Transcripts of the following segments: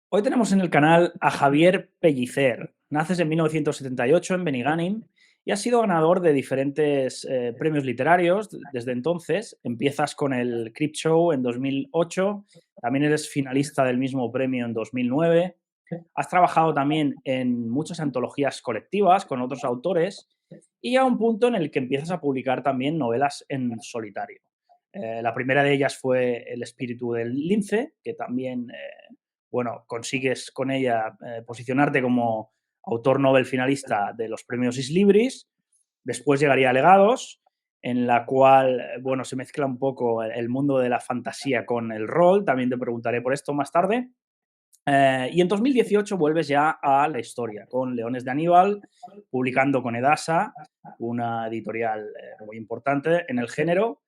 Hoy tenemos en el canal a Javier Pellicer. Naces en 1978 en Benigànim y has sido ganador de diferentes premios literarios desde entonces. Empiezas con el Crip Show en 2008, también eres finalista del mismo premio en 2009. Has trabajado también en muchas antologías colectivas con otros autores y a un punto en el que empiezas a publicar también novelas en solitario. La primera de ellas fue El espíritu del lince, que también consigues con ella posicionarte como autor Nobel finalista de los premios Is Libris. Después llegaría Legados, en la cual se mezcla un poco el mundo de la fantasía con el rol. También te preguntaré por esto más tarde. Y en 2018 vuelves ya a la historia con Leones de Aníbal, publicando con Edasa, una editorial muy importante en el género.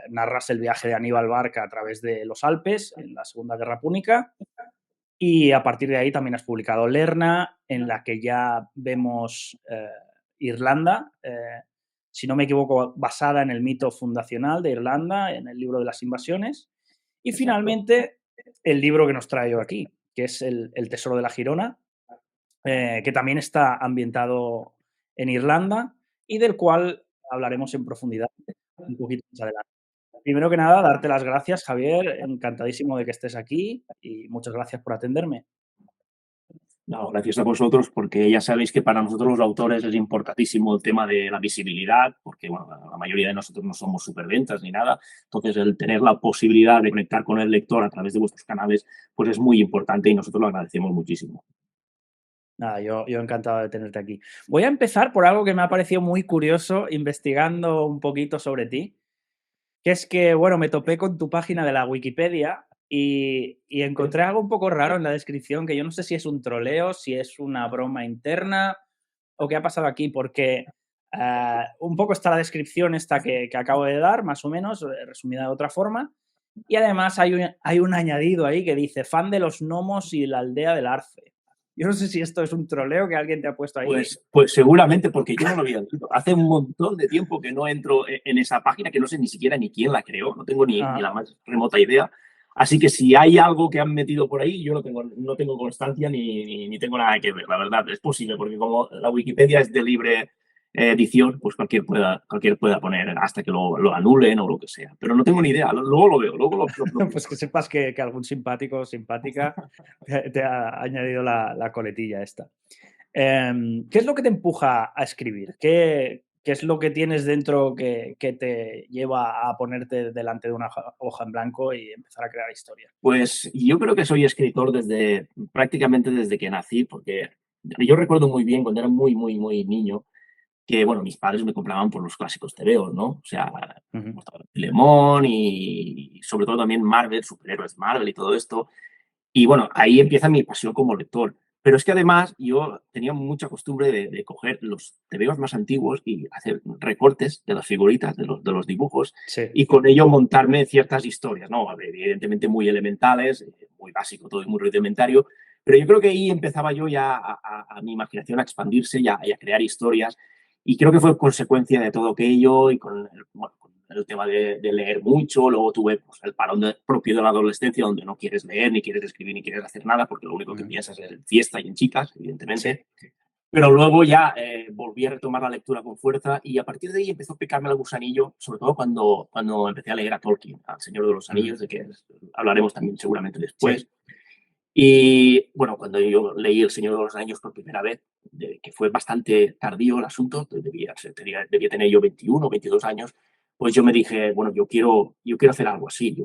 Narras el viaje de Aníbal Barca a través de los Alpes en la Segunda Guerra Púnica. Y a partir de ahí también has publicado Lerna, en la que ya vemos Irlanda, si no me equivoco, basada en el mito fundacional de Irlanda, en el libro de las invasiones. Y Exacto. finalmente, el libro que nos trae yo aquí, que es el Tesoro de la Girona, que también está ambientado en Irlanda y del cual hablaremos en profundidad un poquito más adelante. Primero que nada, darte las gracias, Javier. Encantadísimo de que estés aquí y muchas gracias por atenderme. No, gracias a vosotros, porque ya sabéis que para nosotros los autores es importantísimo el tema de la visibilidad, porque bueno, la mayoría de nosotros no somos superventas ni nada. Entonces, el tener la posibilidad de conectar con el lector a través de vuestros canales, pues es muy importante y nosotros lo agradecemos muchísimo. Nada, yo encantado de tenerte aquí. Voy a empezar por algo que me ha parecido muy curioso investigando un poquito sobre ti, que es que, me topé con tu página de la Wikipedia y encontré algo un poco raro en la descripción, que yo no sé si es un troleo, si es una broma interna o qué ha pasado aquí, porque un poco está la descripción esta que acabo de dar, más o menos, resumida de otra forma, y además hay un añadido ahí que dice fan de los gnomos y la aldea del Arce. Yo no sé si esto es un troleo que alguien te ha puesto ahí. Pues seguramente, porque yo no lo había leído. Hace un montón de tiempo que no entro en esa página, que no sé ni siquiera ni quién la creó, no tengo ni Ah, la más remota idea. Así que si hay algo que han metido por ahí, yo no tengo constancia ni tengo nada que ver, la verdad. Es posible, porque como la Wikipedia es de libre edición, pues cualquier pueda poner hasta que lo anulen o lo que sea. Pero no tengo ni idea, luego lo veo, luego lo pues miro. que sepas que algún simpático o simpática te ha añadido la coletilla esta. ¿Qué es lo que te empuja a escribir? ¿Qué es lo que tienes dentro que te lleva a ponerte delante de una hoja en blanco y empezar a crear historias? Pues yo creo que soy escritor prácticamente desde que nací, porque yo recuerdo muy bien cuando era muy niño que, bueno, mis padres me compraban por los clásicos tebeos, ¿no? O sea, Ujú. pues, Filemón y sobre todo también Marvel, superhéroes de Marvel y todo esto. Y bueno, ahí empieza mi pasión como lector. Pero es que además yo tenía mucha costumbre de coger los tebeos más antiguos y hacer recortes de las figuritas, de los dibujos, Sí. y con ello montarme ciertas historias, ¿no? Evidentemente muy elementales, muy básico, todo muy rudimentario, pero yo creo que ahí empezaba yo ya a mi imaginación a expandirse y a crear historias, y creo que fue consecuencia de todo aquello y con el tema de leer mucho. Luego tuve pues, el parón propio de la adolescencia, donde no quieres leer, ni quieres escribir, ni quieres hacer nada, porque lo único que Ujú. piensas es en fiesta y en chicas, Sí. evidentemente. Pero luego ya volví a retomar la lectura con fuerza y a partir de ahí empezó a picarme el gusanillo, sobre todo cuando empecé a leer a Tolkien, al Señor de los Ujú. Anillos, de que hablaremos también seguramente Sí. después. Y bueno, cuando yo leí El Señor de los Anillos por primera vez, que fue bastante tardío el asunto, debía tener yo 21, 22 años, pues yo me dije, bueno, yo quiero hacer algo así,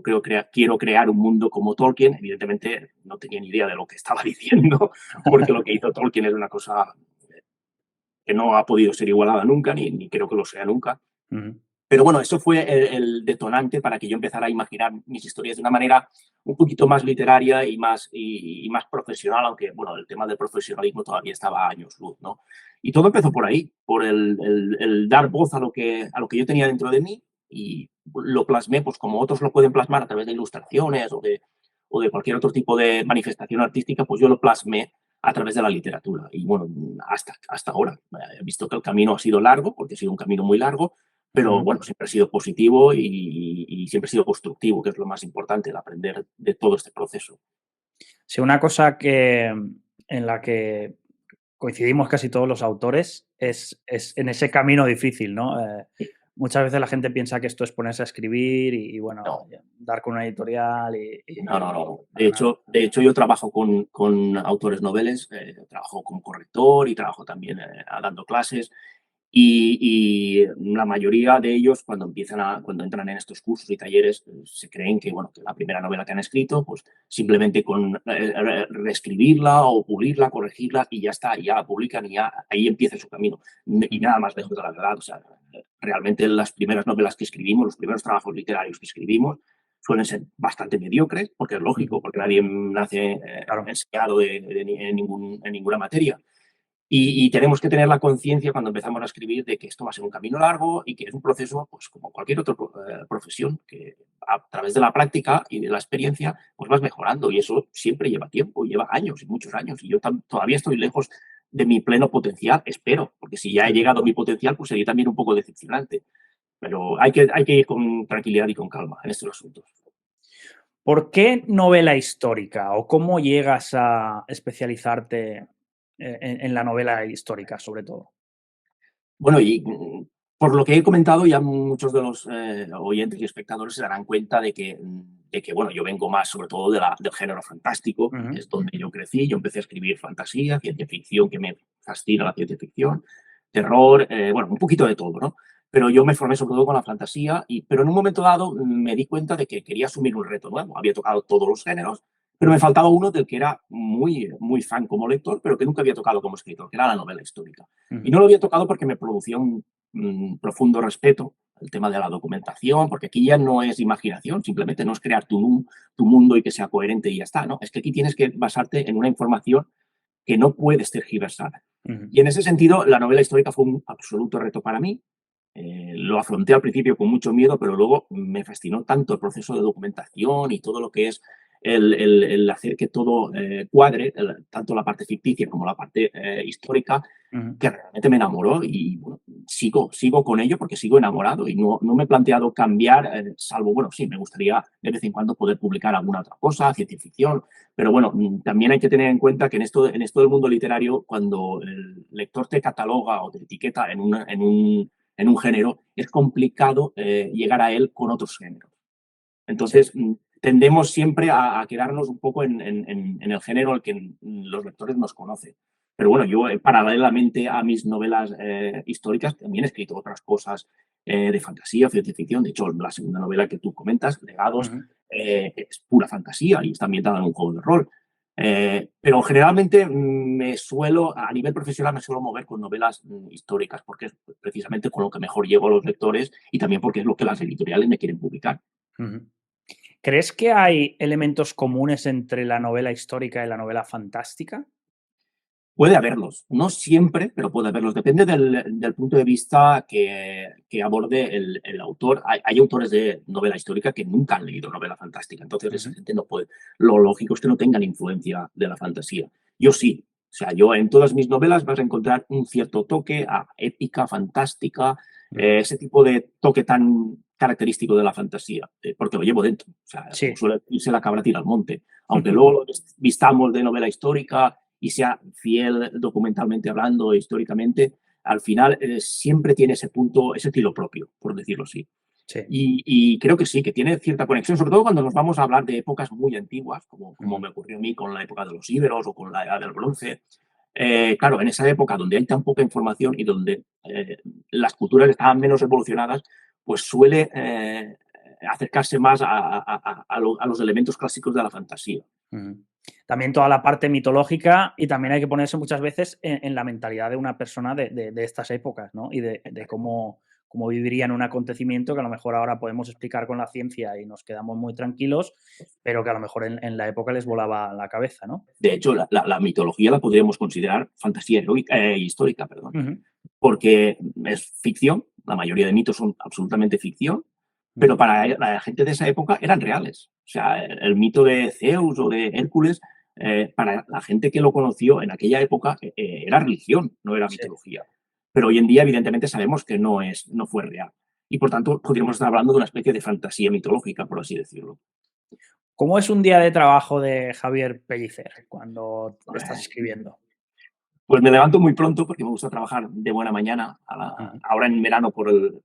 quiero crear un mundo como Tolkien. Evidentemente no tenía ni idea de lo que estaba diciendo, porque lo que hizo Tolkien es una cosa que no ha podido ser igualada nunca, ni creo que lo sea nunca. Ujú. Pero bueno, eso fue el detonante para que yo empezara a imaginar mis historias de una manera un poquito más literaria y más profesional, aunque bueno, el tema del profesionalismo todavía estaba a años luz, ¿no? Y todo empezó por ahí, por el dar voz a lo que yo tenía dentro de mí, y lo plasmé, pues como otros lo pueden plasmar a través de ilustraciones o de cualquier otro tipo de manifestación artística, pues yo lo plasmé a través de la literatura. Y bueno, hasta ahora. He visto que el camino ha sido largo, porque ha sido un camino muy largo, pero Ujú. bueno, siempre ha sido positivo y siempre ha sido constructivo, que es lo más importante, el aprender de todo este proceso. Si una cosa en la que coincidimos casi todos los autores es en ese camino difícil, ¿no? Muchas veces la gente piensa que esto es ponerse a escribir y bueno, No, dar con una editorial no, no, no. para nada. De hecho, yo trabajo con autores noveles, trabajo como corrector y trabajo también dando clases. Y la mayoría de ellos, cuando entran en estos cursos y talleres, se creen que, bueno, que la primera novela que han escrito, pues simplemente con reescribirla o pulirla, corregirla y ya está, y ya la publican y ya ahí empieza su camino. Y Ujú, nada más lejos de la verdad. O sea, realmente las primeras novelas que escribimos, los primeros trabajos literarios que escribimos, suelen ser bastante mediocres, porque es lógico, ujú, porque nadie nace claro. enseñado en ninguna materia. Y tenemos que tener la conciencia cuando empezamos a escribir de que esto va a ser un camino largo y que es un proceso, pues como cualquier otra profesión, que a través de la práctica y de la experiencia, pues vas mejorando y eso siempre lleva tiempo, lleva años y muchos años. Y yo todavía estoy lejos de mi pleno potencial, espero, porque si ya he llegado a mi potencial, pues sería también un poco decepcionante. Pero hay que ir con tranquilidad y con calma en estos asuntos. ¿Por qué novela histórica o cómo llegas a especializarte en la novela histórica, sobre todo? Bueno, por lo que he comentado, ya muchos de los oyentes y espectadores se darán cuenta de que, bueno, yo vengo más sobre todo del género fantástico, Ujú, es donde yo crecí, yo empecé a escribir fantasía, ciencia ficción, que me fascina la ciencia ficción, terror, bueno, un poquito de todo, ¿no? Pero yo me formé sobre todo con la fantasía, pero en un momento dado me di cuenta de que quería asumir un reto nuevo. Había tocado todos los géneros, pero me faltaba uno del que era muy fan como lector, pero que nunca había tocado como escritor, que era la novela histórica. Y ujú, no lo había tocado porque me producía un profundo respeto el tema de la documentación, porque aquí ya no es imaginación, simplemente no es crear tu mundo y que sea coherente y ya está, ¿no? Es que aquí tienes que basarte en una información que no puedes tergiversar. ujú, Y en ese sentido, la novela histórica fue un absoluto reto para mí. Lo afronté al principio con mucho miedo, pero luego me fascinó tanto el proceso de documentación y todo lo que es el hacer que todo cuadre, tanto la parte ficticia como la parte histórica, ujú, que realmente me enamoró y bueno, sigo con ello porque sigo enamorado y no me he planteado cambiar, salvo, bueno, sí, me gustaría de vez en cuando poder publicar alguna otra cosa, ciencia ficción, pero bueno, también hay que tener en cuenta que en esto del mundo literario, cuando el lector te cataloga o te etiqueta en un género, es complicado llegar a él con otros géneros. sí. Entonces, tendemos siempre a quedarnos un poco en el género al que los lectores nos conocen. Pero bueno, yo paralelamente a mis novelas históricas también he escrito otras cosas de fantasía, ciencia ficción. De hecho, la segunda novela que tú comentas, Legados, Ujú, es pura fantasía y está ambientada en un juego de rol. Pero generalmente a nivel profesional me suelo mover con novelas históricas porque es precisamente con lo que mejor llego a los lectores y también porque es lo que las editoriales me quieren publicar. ujú. ¿Crees que hay elementos comunes entre la novela histórica y la novela fantástica? Puede haberlos, no siempre, pero puede haberlos. Depende del punto de vista que aborde el autor. Hay autores de novela histórica que nunca han leído novela fantástica, entonces esa Ujú, gente no puede. Lo lógico es que no tengan influencia de la fantasía. Yo sí. O sea, yo en todas mis novelas vas a encontrar un cierto toque a épica, fantástica, ujú. ese tipo de toque tan característico de la fantasía, porque lo llevo dentro. O sea, como Sí. suele decirse, la cabra tira al monte. Aunque luego lo vistamos de novela histórica y sea fiel documentalmente hablando, históricamente, al final siempre tiene ese punto, ese estilo propio, por decirlo así. Sí. Y creo que sí, que tiene cierta conexión, sobre todo cuando nos vamos a hablar de épocas muy antiguas, como Ujú. me ocurrió a mí con la época de los íberos o con la edad del bronce. Claro, en esa época donde hay tan poca información y donde las culturas estaban menos evolucionadas, pues suele acercarse más a los elementos clásicos de la fantasía. Ujú. También toda la parte mitológica y también hay que ponerse muchas veces en la mentalidad de una persona de estas épocas, ¿no? Y de cómo vivirían un acontecimiento que a lo mejor ahora podemos explicar con la ciencia y nos quedamos muy tranquilos, pero que a lo mejor en la época les volaba la cabeza, ¿no? De hecho, la mitología la podríamos considerar fantasía histórica, perdón, Ujú, porque es ficción, la mayoría de mitos son absolutamente ficción, pero ujú. para la gente de esa época eran reales. O sea, el mito de Zeus o de Hércules, para la gente que lo conoció en aquella época, era religión, no era Sí. mitología. Pero hoy en día, evidentemente, sabemos que no fue real. Y por tanto, podríamos estar hablando de una especie de fantasía mitológica, por así decirlo. ¿Cómo es un día de trabajo de Javier Pellicer cuando estás escribiendo? Pues me levanto muy pronto porque me gusta trabajar de buena mañana, Ujú. ahora en verano por el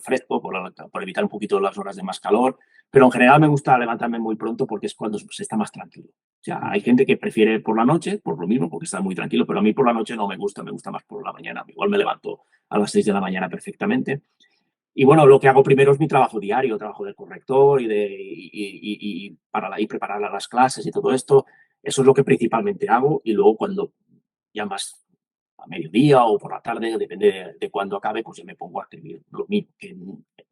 fresco, por evitar un poquito las horas de más calor, pero en general me gusta levantarme muy pronto porque es cuando se está más tranquilo. O sea, hay gente que prefiere por la noche, por lo mismo, porque está muy tranquilo, pero a mí por la noche no me gusta más por la mañana. Igual me levanto a las 6 de la mañana perfectamente. Y bueno, lo que hago primero es mi trabajo diario, trabajo del corrector y preparar las clases y todo esto. Eso es lo que principalmente hago. Y luego cuando ya más a mediodía o por la tarde, depende de cuándo acabe, pues ya me pongo a escribir lo mismo. Que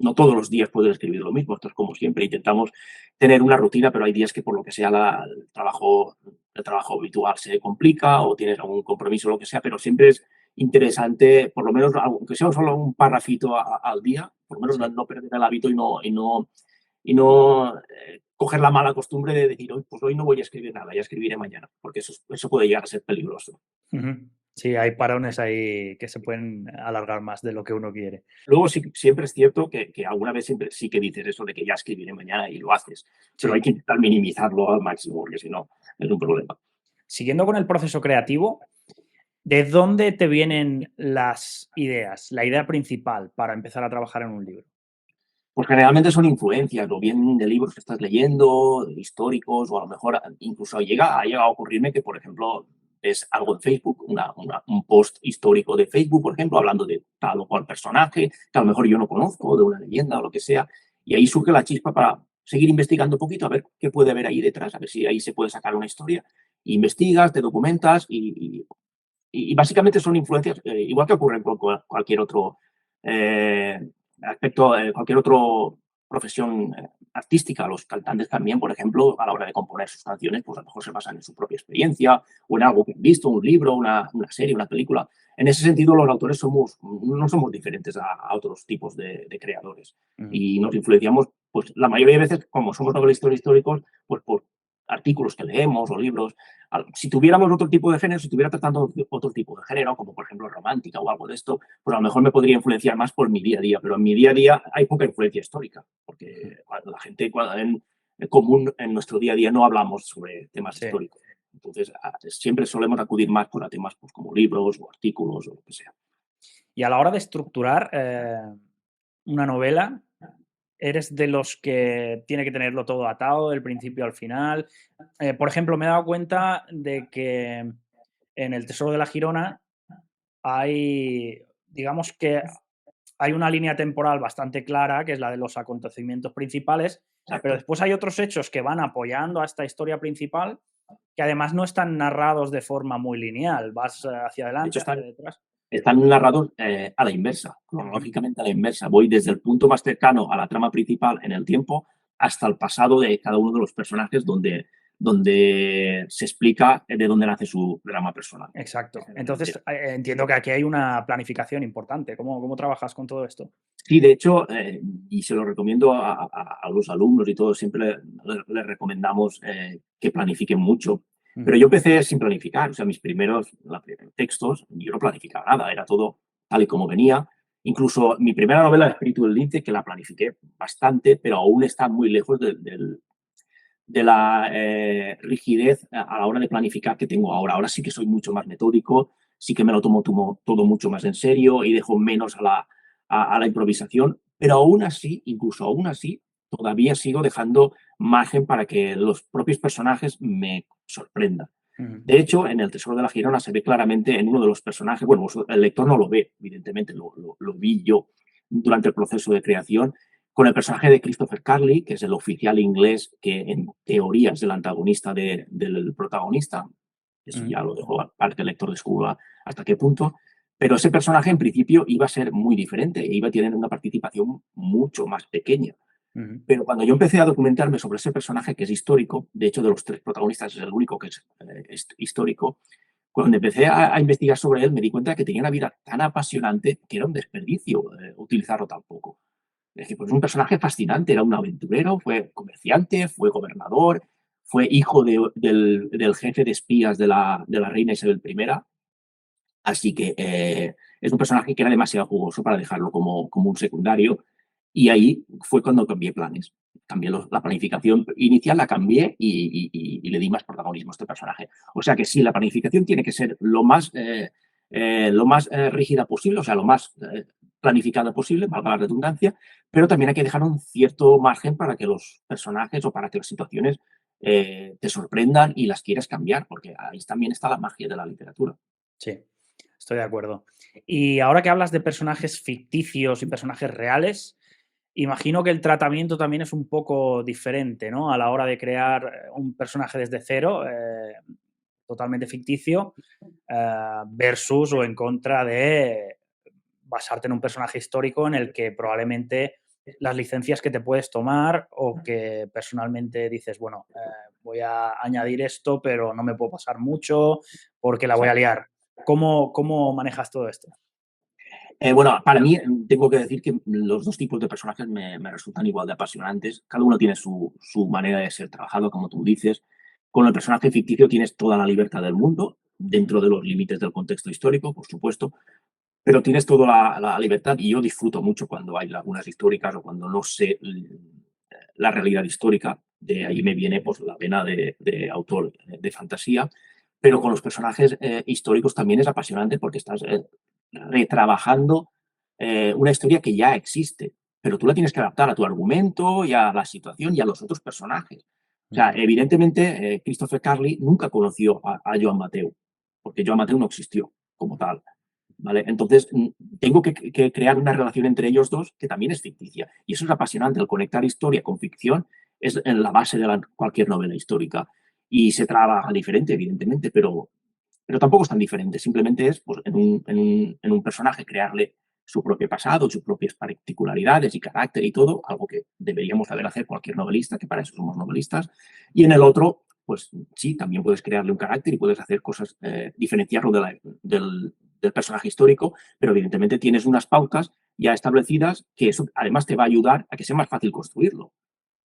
no todos los días puedo escribir lo mismo. Esto es como siempre. Intentamos tener una rutina, pero hay días que por lo que sea el trabajo habitual se complica o tienes algún compromiso o lo que sea, pero siempre es interesante, por lo menos, aunque sea solo un parrafito al día, por lo menos no, Sí. no perder el hábito y no coger la mala costumbre de decir, hoy, pues hoy no voy a escribir nada, ya escribiré mañana, porque eso puede llegar a ser peligroso. Ujú. Sí, hay parones ahí que se pueden alargar más de lo que uno quiere. Luego sí, siempre es cierto que alguna vez siempre sí que dices eso de que ya escribiré mañana y lo haces, pero hay Sí. que intentar minimizarlo al máximo, porque si no es un problema. Siguiendo con el proceso creativo, ¿de dónde te vienen las ideas, la idea principal para empezar a trabajar en un libro? Pues generalmente son influencias, o bien de libros que estás leyendo, históricos, o a lo mejor incluso ha llegado a ocurrirme que, por ejemplo, ves algo en Facebook, un post histórico de Facebook, por ejemplo, hablando de tal o cual personaje, que a lo mejor yo no conozco, de una leyenda o lo que sea, y ahí surge la chispa para seguir investigando un poquito, a ver qué puede haber ahí detrás, a ver si ahí se puede sacar una historia. Investigas, te documentas y básicamente son influencias, igual que ocurre con cualquier otro eh, aspecto, cualquier otro profesión artística. Los cantantes también, por ejemplo, a la hora de componer sus canciones, pues a lo mejor se basan en su propia experiencia o en algo que han visto, un libro, una serie, una película. En ese sentido, los autores no somos diferentes a otros tipos de creadores Ujú. y nos influenciamos, pues la mayoría de veces, como somos novelistas históricos, pues por artículos que leemos o libros. Si tuviéramos otro tipo de género, si estuviera tratando otro tipo de género, como por ejemplo romántica o algo de esto, pues a lo mejor me podría influenciar más por mi día a día, pero en mi día a día hay poca influencia histórica, porque la gente en común en nuestro día a día no hablamos sobre temas Sí. históricos. Entonces, siempre solemos acudir más por a temas pues, como libros o artículos o lo que sea. Y a la hora de estructurar una novela, ¿eres de los que tiene que tenerlo todo atado del principio al final? Por ejemplo, me he dado cuenta de que en El Tesoro de la Girona hay, digamos que hay una línea temporal bastante clara, que es la de los acontecimientos principales, pero Exacto. después hay otros hechos que van apoyando a esta historia principal, que además no están narrados de forma muy lineal, vas hacia De hecho, adelante, hacia están detrás. Están narrados a la inversa, Ujú. cronológicamente a la inversa. Voy desde el punto más cercano a la trama principal en el tiempo hasta el pasado de cada uno de los personajes donde se explica de dónde nace su drama personal. Exacto. Entonces, Generalmente. entiendo que aquí hay una planificación importante. ¿Cómo trabajas con todo esto? Sí, de hecho, y se lo recomiendo a los alumnos y todo, siempre les recomendamos que planifiquen mucho. Pero Ujú. yo empecé sin planificar, o sea, mis primeros textos, yo no planificaba nada, era todo tal y como venía. Incluso mi primera novela, El espíritu del lince, que la planifiqué bastante, pero aún está muy lejos de la rigidez a la hora de planificar que tengo ahora. Ahora sí que soy mucho más metódico, sí que me lo tomo todo mucho más en serio y dejo menos a la improvisación, pero aún así, incluso aún así, todavía sigo dejando margen para que los propios personajes me sorprendan. Ujú. De hecho, en El Tesoro de la Girona se ve claramente en uno de los personajes, bueno, el lector no lo ve, evidentemente, lo vi yo durante el proceso de creación, con el personaje de Christopher Carley, que es el oficial inglés que en teoría es el antagonista del protagonista. Eso Ujú. ya lo dejo para que el lector descubra hasta qué punto. Pero ese personaje en principio iba a ser muy diferente e iba a tener una participación mucho más pequeña. Ujú. Pero cuando yo empecé a documentarme sobre ese personaje que es histórico, de hecho de los tres protagonistas es el único que es histórico, cuando empecé a investigar sobre él me di cuenta de que tenía una vida tan apasionante que era un desperdicio utilizarlo tan poco. Es decir, pues es un personaje fascinante, era un aventurero, fue comerciante, fue gobernador, fue hijo del jefe de espías de la reina Isabel I, así que es un personaje que era demasiado jugoso para dejarlo como un secundario Y ahí fue cuando cambié planes. Cambié la planificación inicial, la cambié y le di más protagonismo a este personaje. O sea que sí, la planificación tiene que ser lo más rígida posible, o sea, lo más planificada posible, valga la redundancia, pero también hay que dejar un cierto margen para que los personajes o para que las situaciones te sorprendan y las quieras cambiar, porque ahí también está la magia de la literatura. Sí, estoy de acuerdo. Y ahora que hablas de personajes ficticios y personajes reales, imagino que el tratamiento también es un poco diferente, ¿no? A la hora de crear un personaje desde cero, totalmente ficticio, versus o en contra de basarte en un personaje histórico en el que probablemente las licencias que te puedes tomar o que personalmente dices, bueno, voy a añadir esto, pero no me puedo pasar mucho porque la voy a liar. ¿Cómo manejas todo esto? Bueno, para mí tengo que decir que los dos tipos de personajes me resultan igual de apasionantes. Cada uno tiene su manera de ser trabajado, como tú dices. Con el personaje ficticio tienes toda la libertad del mundo, dentro de los límites del contexto histórico, por supuesto, pero tienes toda la libertad y yo disfruto mucho cuando hay lagunas históricas o cuando no sé la realidad histórica. De ahí me viene pues, la vena de autor de fantasía. Pero con los personajes históricos también es apasionante porque estás retrabajando una historia que ya existe, pero tú la tienes que adaptar a tu argumento y a la situación y a los otros personajes. O sea, Ujú. evidentemente, Christopher Carly nunca conoció a Joan Mateu, porque Joan Mateu no existió como tal. ¿Vale? Entonces, tengo que crear una relación entre ellos dos que también es ficticia. Y eso es apasionante, el conectar historia con ficción es en la base de cualquier novela histórica. Y se trabaja diferente, evidentemente, pero tampoco es tan diferente. Simplemente es pues, en un personaje crearle su propio pasado, sus propias particularidades y carácter y todo, algo que deberíamos saber hacer cualquier novelista, que para eso somos novelistas. Y en el otro, pues sí, también puedes crearle un carácter y puedes hacer cosas, diferenciarlo del personaje histórico, pero evidentemente tienes unas pautas ya establecidas que eso además te va a ayudar a que sea más fácil construirlo,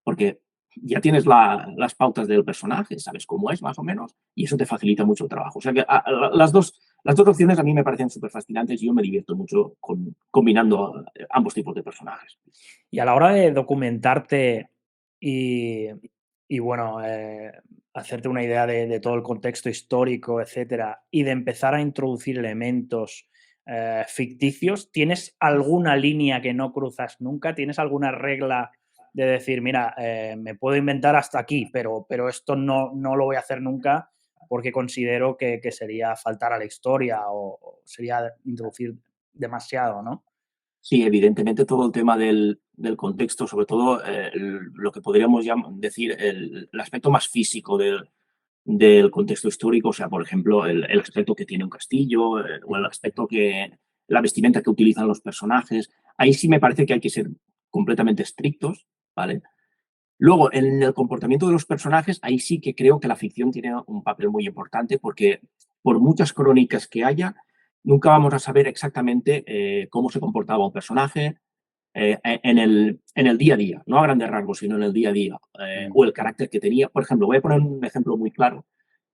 porque ya tienes las pautas del personaje, sabes cómo es más o menos, y eso te facilita mucho el trabajo. O sea que las dos opciones a mí me parecen súper fascinantes y yo me divierto mucho combinando ambos tipos de personajes. Y a la hora de documentarte y, y bueno, hacerte una idea de todo el contexto histórico, etcétera, y de empezar a introducir elementos ficticios, ¿tienes alguna línea que no cruzas nunca? ¿Tienes alguna regla de decir, mira, me puedo inventar hasta aquí, pero esto no lo voy a hacer nunca porque considero que sería faltar a la historia o sería introducir demasiado, ¿no? Sí, evidentemente todo el tema del contexto, sobre todo lo que podríamos decir el aspecto más físico del contexto histórico, o sea, por ejemplo, el aspecto que tiene un castillo o el aspecto la vestimenta que utilizan los personajes. Ahí sí me parece que hay que ser completamente estrictos, ¿vale? Luego, en el comportamiento de los personajes, ahí sí que creo que la ficción tiene un papel muy importante porque por muchas crónicas que haya, nunca vamos a saber exactamente cómo se comportaba un personaje en el día a día, no a grandes rasgos, sino en el día a día, Mm. o el carácter que tenía. Por ejemplo, voy a poner un ejemplo muy claro,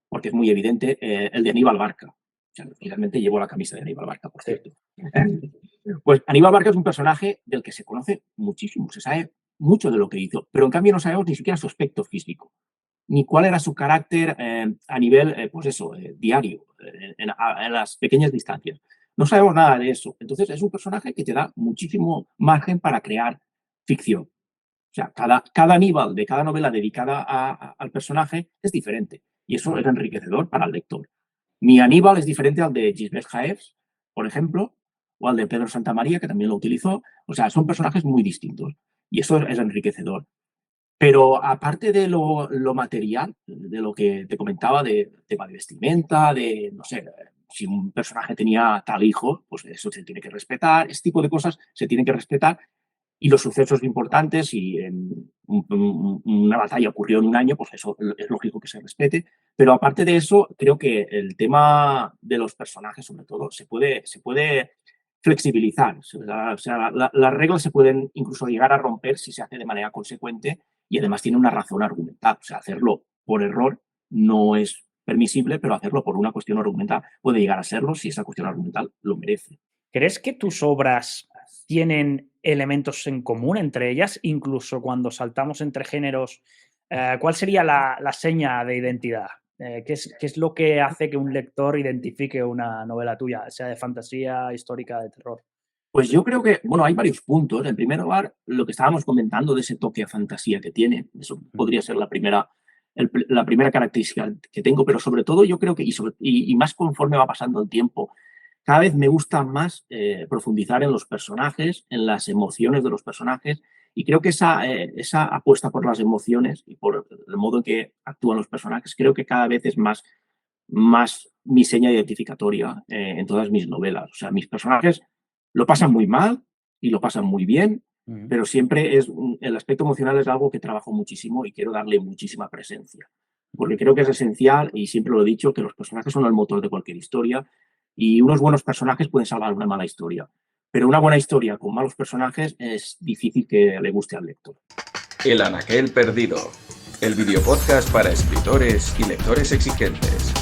porque es muy evidente, el de Aníbal Barca. O sea, finalmente llevo la camisa de Aníbal Barca, por Sí. cierto. Pues Aníbal Barca es un personaje del que se conoce muchísimo, se sabe mucho de lo que hizo, pero en cambio no sabemos ni siquiera su aspecto físico, ni cuál era su carácter a nivel, pues eso, diario, en las pequeñas distancias. No sabemos nada de eso. Entonces es un personaje que te da muchísimo margen para crear ficción. O sea, cada Aníbal de cada novela dedicada al personaje es diferente y eso es Mm. enriquecedor para el lector. Mi Aníbal es diferente al de Gisbert Jaez, por ejemplo, o al de Pedro Santamaría, que también lo utilizó. O sea, son personajes muy distintos y eso es enriquecedor. Pero aparte de lo material, de lo que te comentaba, de tema de vestimenta, de, no sé, si un personaje tenía tal hijo, pues eso se tiene que respetar, ese tipo de cosas se tienen que respetar y los sucesos importantes, si una batalla ocurrió en un año, pues eso es lógico que se respete. Pero aparte de eso, creo que el tema de los personajes, sobre todo, se puede flexibilizar. O sea, las reglas se pueden incluso llegar a romper si se hace de manera consecuente y además tiene una razón argumental. O sea, hacerlo por error no es permisible, pero hacerlo por una cuestión argumental puede llegar a serlo si esa cuestión argumental lo merece. ¿Crees que tus obras tienen elementos en común entre ellas, incluso cuando saltamos entre géneros? ¿Cuál sería la seña de identidad? ¿Qué es lo que hace que un lector identifique una novela tuya, sea de fantasía, histórica, de terror? Pues yo creo que, bueno, hay varios puntos. En primer lugar, lo que estábamos comentando de ese toque a fantasía que tiene, eso Ujú, podría ser la primera característica que tengo, pero sobre todo yo creo que, y más conforme va pasando el tiempo, cada vez me gusta más profundizar en los personajes, en las emociones de los personajes, y creo que esa apuesta por las emociones y por el modo en que actúan los personajes, creo que cada vez es más mi seña identificatoria en todas mis novelas. O sea, mis personajes lo pasan muy mal y lo pasan muy bien, ujú, pero siempre el aspecto emocional es algo que trabajo muchísimo y quiero darle muchísima presencia. Porque ujú. creo que es esencial, y siempre lo he dicho, que los personajes son el motor de cualquier historia y unos buenos personajes pueden salvar una mala historia. Pero una buena historia con malos personajes es difícil que le guste al lector. El Anaquel Perdido, el videopodcast para escritores y lectores exigentes.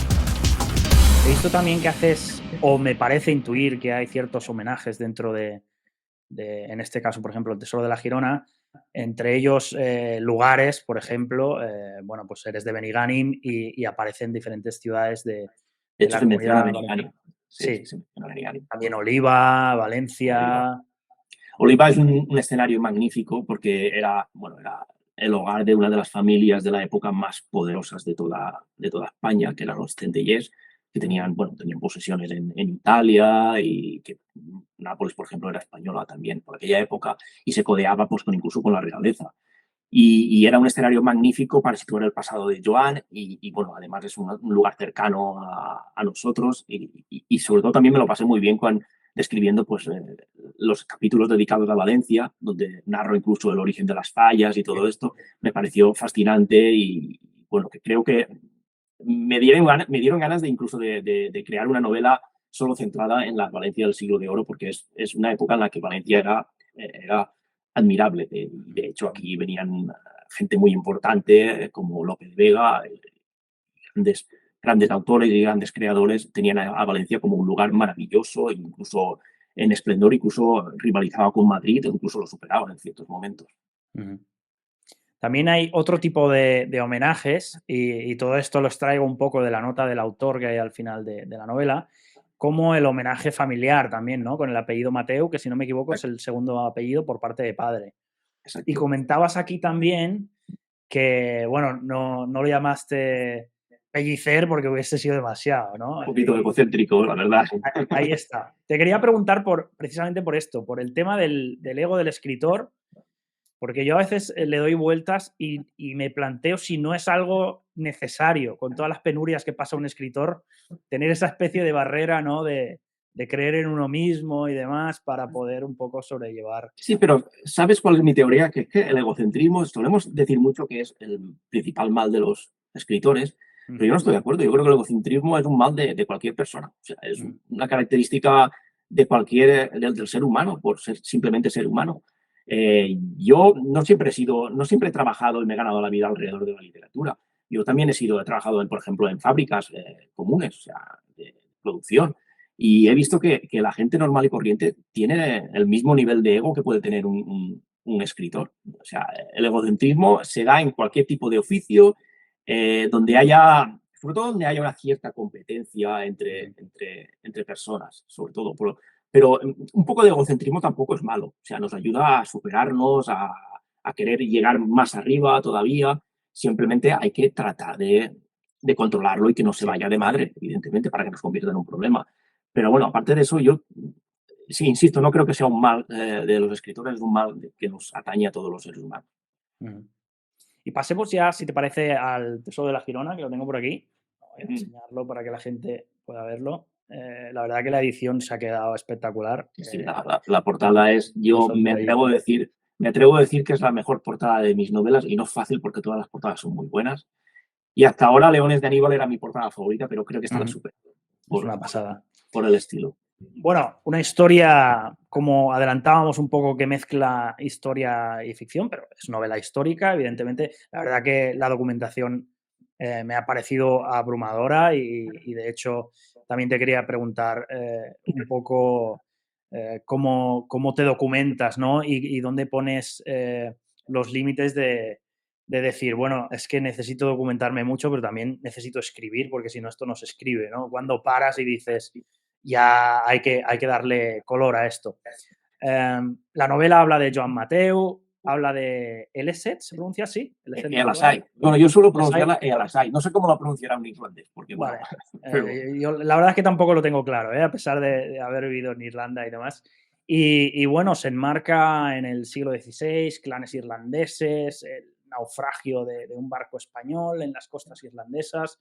He visto también que haces, o me parece intuir que hay ciertos homenajes dentro en este caso, por ejemplo, el Tesoro de la Girona, entre ellos lugares, por ejemplo, bueno, pues eres de Benigànim y aparecen diferentes ciudades De de hecho, la se menciona a comunidad valenciana. Benigànim. Sí, sí, Sí, se menciona a Benigànim. también Oliva, Oliva. Valencia. Oliva es un escenario magnífico porque era el hogar de una de las familias de la época más poderosas de toda España, que eran los Centellers, que tenían posesiones en Italia, y que Nápoles, por ejemplo, era española también por aquella época, y se codeaba pues, incluso con la realeza. Y era un escenario magnífico para situar el pasado de Joan, bueno, además es un lugar cercano a nosotros, y sobre todo también me lo pasé muy bien describiendo pues, los capítulos dedicados a Valencia, donde narro incluso el origen de las fallas y todo esto. Me pareció fascinante, y bueno, que creo que me dieron ganas de incluso de crear una novela solo centrada en la Valencia del siglo de oro, porque es una época en la que Valencia era admirable. De hecho, aquí venían gente muy importante como López de Vega, grandes, grandes autores y grandes creadores tenían a Valencia como un lugar maravilloso, incluso en esplendor, incluso rivalizaba con Madrid o incluso lo superaba en ciertos momentos. Ujú. También hay otro tipo de homenajes, y todo esto lo extraigo un poco de la nota del autor que hay al final de la novela, como el homenaje familiar también, ¿no? Con el apellido Mateu, que si no me equivoco es Exacto. el segundo apellido por parte de padre. Y Exacto. comentabas aquí también que, bueno, no lo llamaste Pellicer porque hubiese sido demasiado, ¿no? Un poquito egocéntrico, la verdad. Ahí está. Te quería preguntar precisamente por esto, por el tema del ego del escritor, porque yo a veces le doy vueltas y me planteo si no es algo necesario, con todas las penurias que pasa un escritor, tener esa especie de barrera, ¿no? De creer en uno mismo y demás para poder un poco sobrellevar. Sí, pero ¿sabes cuál es mi teoría? Que es que el egocentrismo, solemos decir mucho que es el principal mal de los escritores, pero yo Ujú, no estoy de acuerdo. Yo creo que el egocentrismo es un mal de cualquier persona. O sea, es ujú, una característica del ser humano, por ser simplemente ser humano. Yo no siempre he trabajado y me he ganado la vida alrededor de la literatura. Yo también he trabajado, por ejemplo, en fábricas comunes, o sea, de producción. Y he visto que la gente normal y corriente tiene el mismo nivel de ego que puede tener un escritor. O sea, el egocentrismo se da en cualquier tipo de oficio sobre todo donde haya una cierta competencia ujú. entre personas, sobre todo. Pero un poco de egocentrismo tampoco es malo. O sea, nos ayuda a superarnos, a querer llegar más arriba todavía. Simplemente hay que tratar de controlarlo y que no se Sí. vaya de madre, evidentemente, para que nos convierta en un problema. Pero bueno, aparte de eso, yo sí, insisto, no creo que sea un mal de los escritores, es un mal que nos atañe a todos los seres humanos. Ujú. Y pasemos ya, si te parece, al Tesoro de la Girona, que lo tengo por aquí. Voy a Mm. enseñarlo para que la gente pueda verlo. La verdad que la edición se ha quedado espectacular. Sí, sí, la portada Lo yo sonreír. me atrevo a decir que es la mejor portada de mis novelas, y no es fácil porque todas las portadas son muy buenas. Y hasta ahora Leones de Aníbal era mi portada favorita, pero creo que esta la Ujú. supera Es por, una pasada. por el estilo. Bueno, una historia, como adelantábamos un poco, que mezcla historia y ficción, pero es novela histórica, evidentemente. La verdad que la documentación me ha parecido abrumadora y de hecho también te quería preguntar un poco cómo te documentas, ¿no? Y dónde pones los límites de decir, bueno, es que necesito documentarme mucho, pero también necesito escribir, porque si no, esto no se escribe, ¿no? Cuando paras y dices, ya hay que darle color a esto. La novela habla de Joan Mateu, habla de Eleset, ¿se pronuncia así? Elasai. Bueno, yo suelo pronunciarla Elasai. No sé cómo la pronunciará un irlandés, porque bueno. Vale. Pero... Yo la verdad es que tampoco lo tengo claro, a pesar de haber vivido en Irlanda y demás. Y bueno, se enmarca en el siglo XVI, clanes irlandeses, el naufragio de un barco español en las costas irlandesas.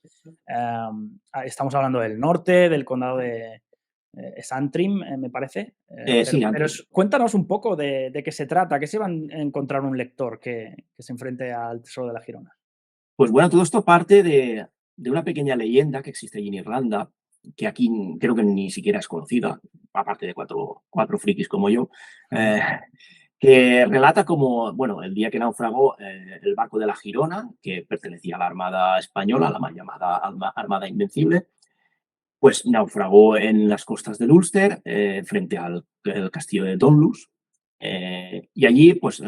Estamos hablando del norte, del condado de Santrim, me parece. sí, pero cuéntanos un poco de qué se trata, qué se va a encontrar un lector que se enfrente al Tesoro de la Girona. Pues bueno, todo esto parte de una pequeña leyenda que existe allí en Irlanda, que aquí creo que ni siquiera es conocida, aparte de cuatro frikis como yo, que relata como, bueno, el día que naufragó el barco de la Girona, que pertenecía a la Armada Española, la mal llamada Armada Invencible, pues naufragó en las costas del Ulster, frente al castillo de Donluss, y allí, pues,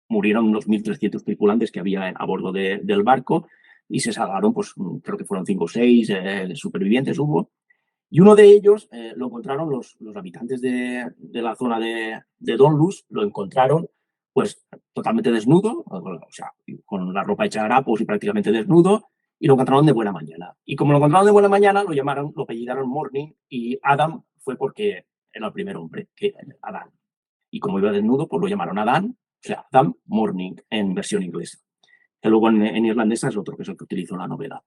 murieron los 1.300 tripulantes que había a bordo del barco y se salvaron, pues creo que fueron 5 o 6 supervivientes hubo. Y uno de ellos lo encontraron los habitantes de la zona de Donluss, lo encontraron pues totalmente desnudo, o sea, con la ropa hecha de harapos y prácticamente desnudo, y lo encontraron de buena mañana. Y como lo encontraron de buena mañana, lo apellidaron Morning, y Adam fue porque era el primer hombre, que Adán. Y como iba desnudo, pues lo llamaron Adán, o sea, Adam Morning en versión inglesa. Que luego en irlandesa es otro, que es el que utilizo en la novela.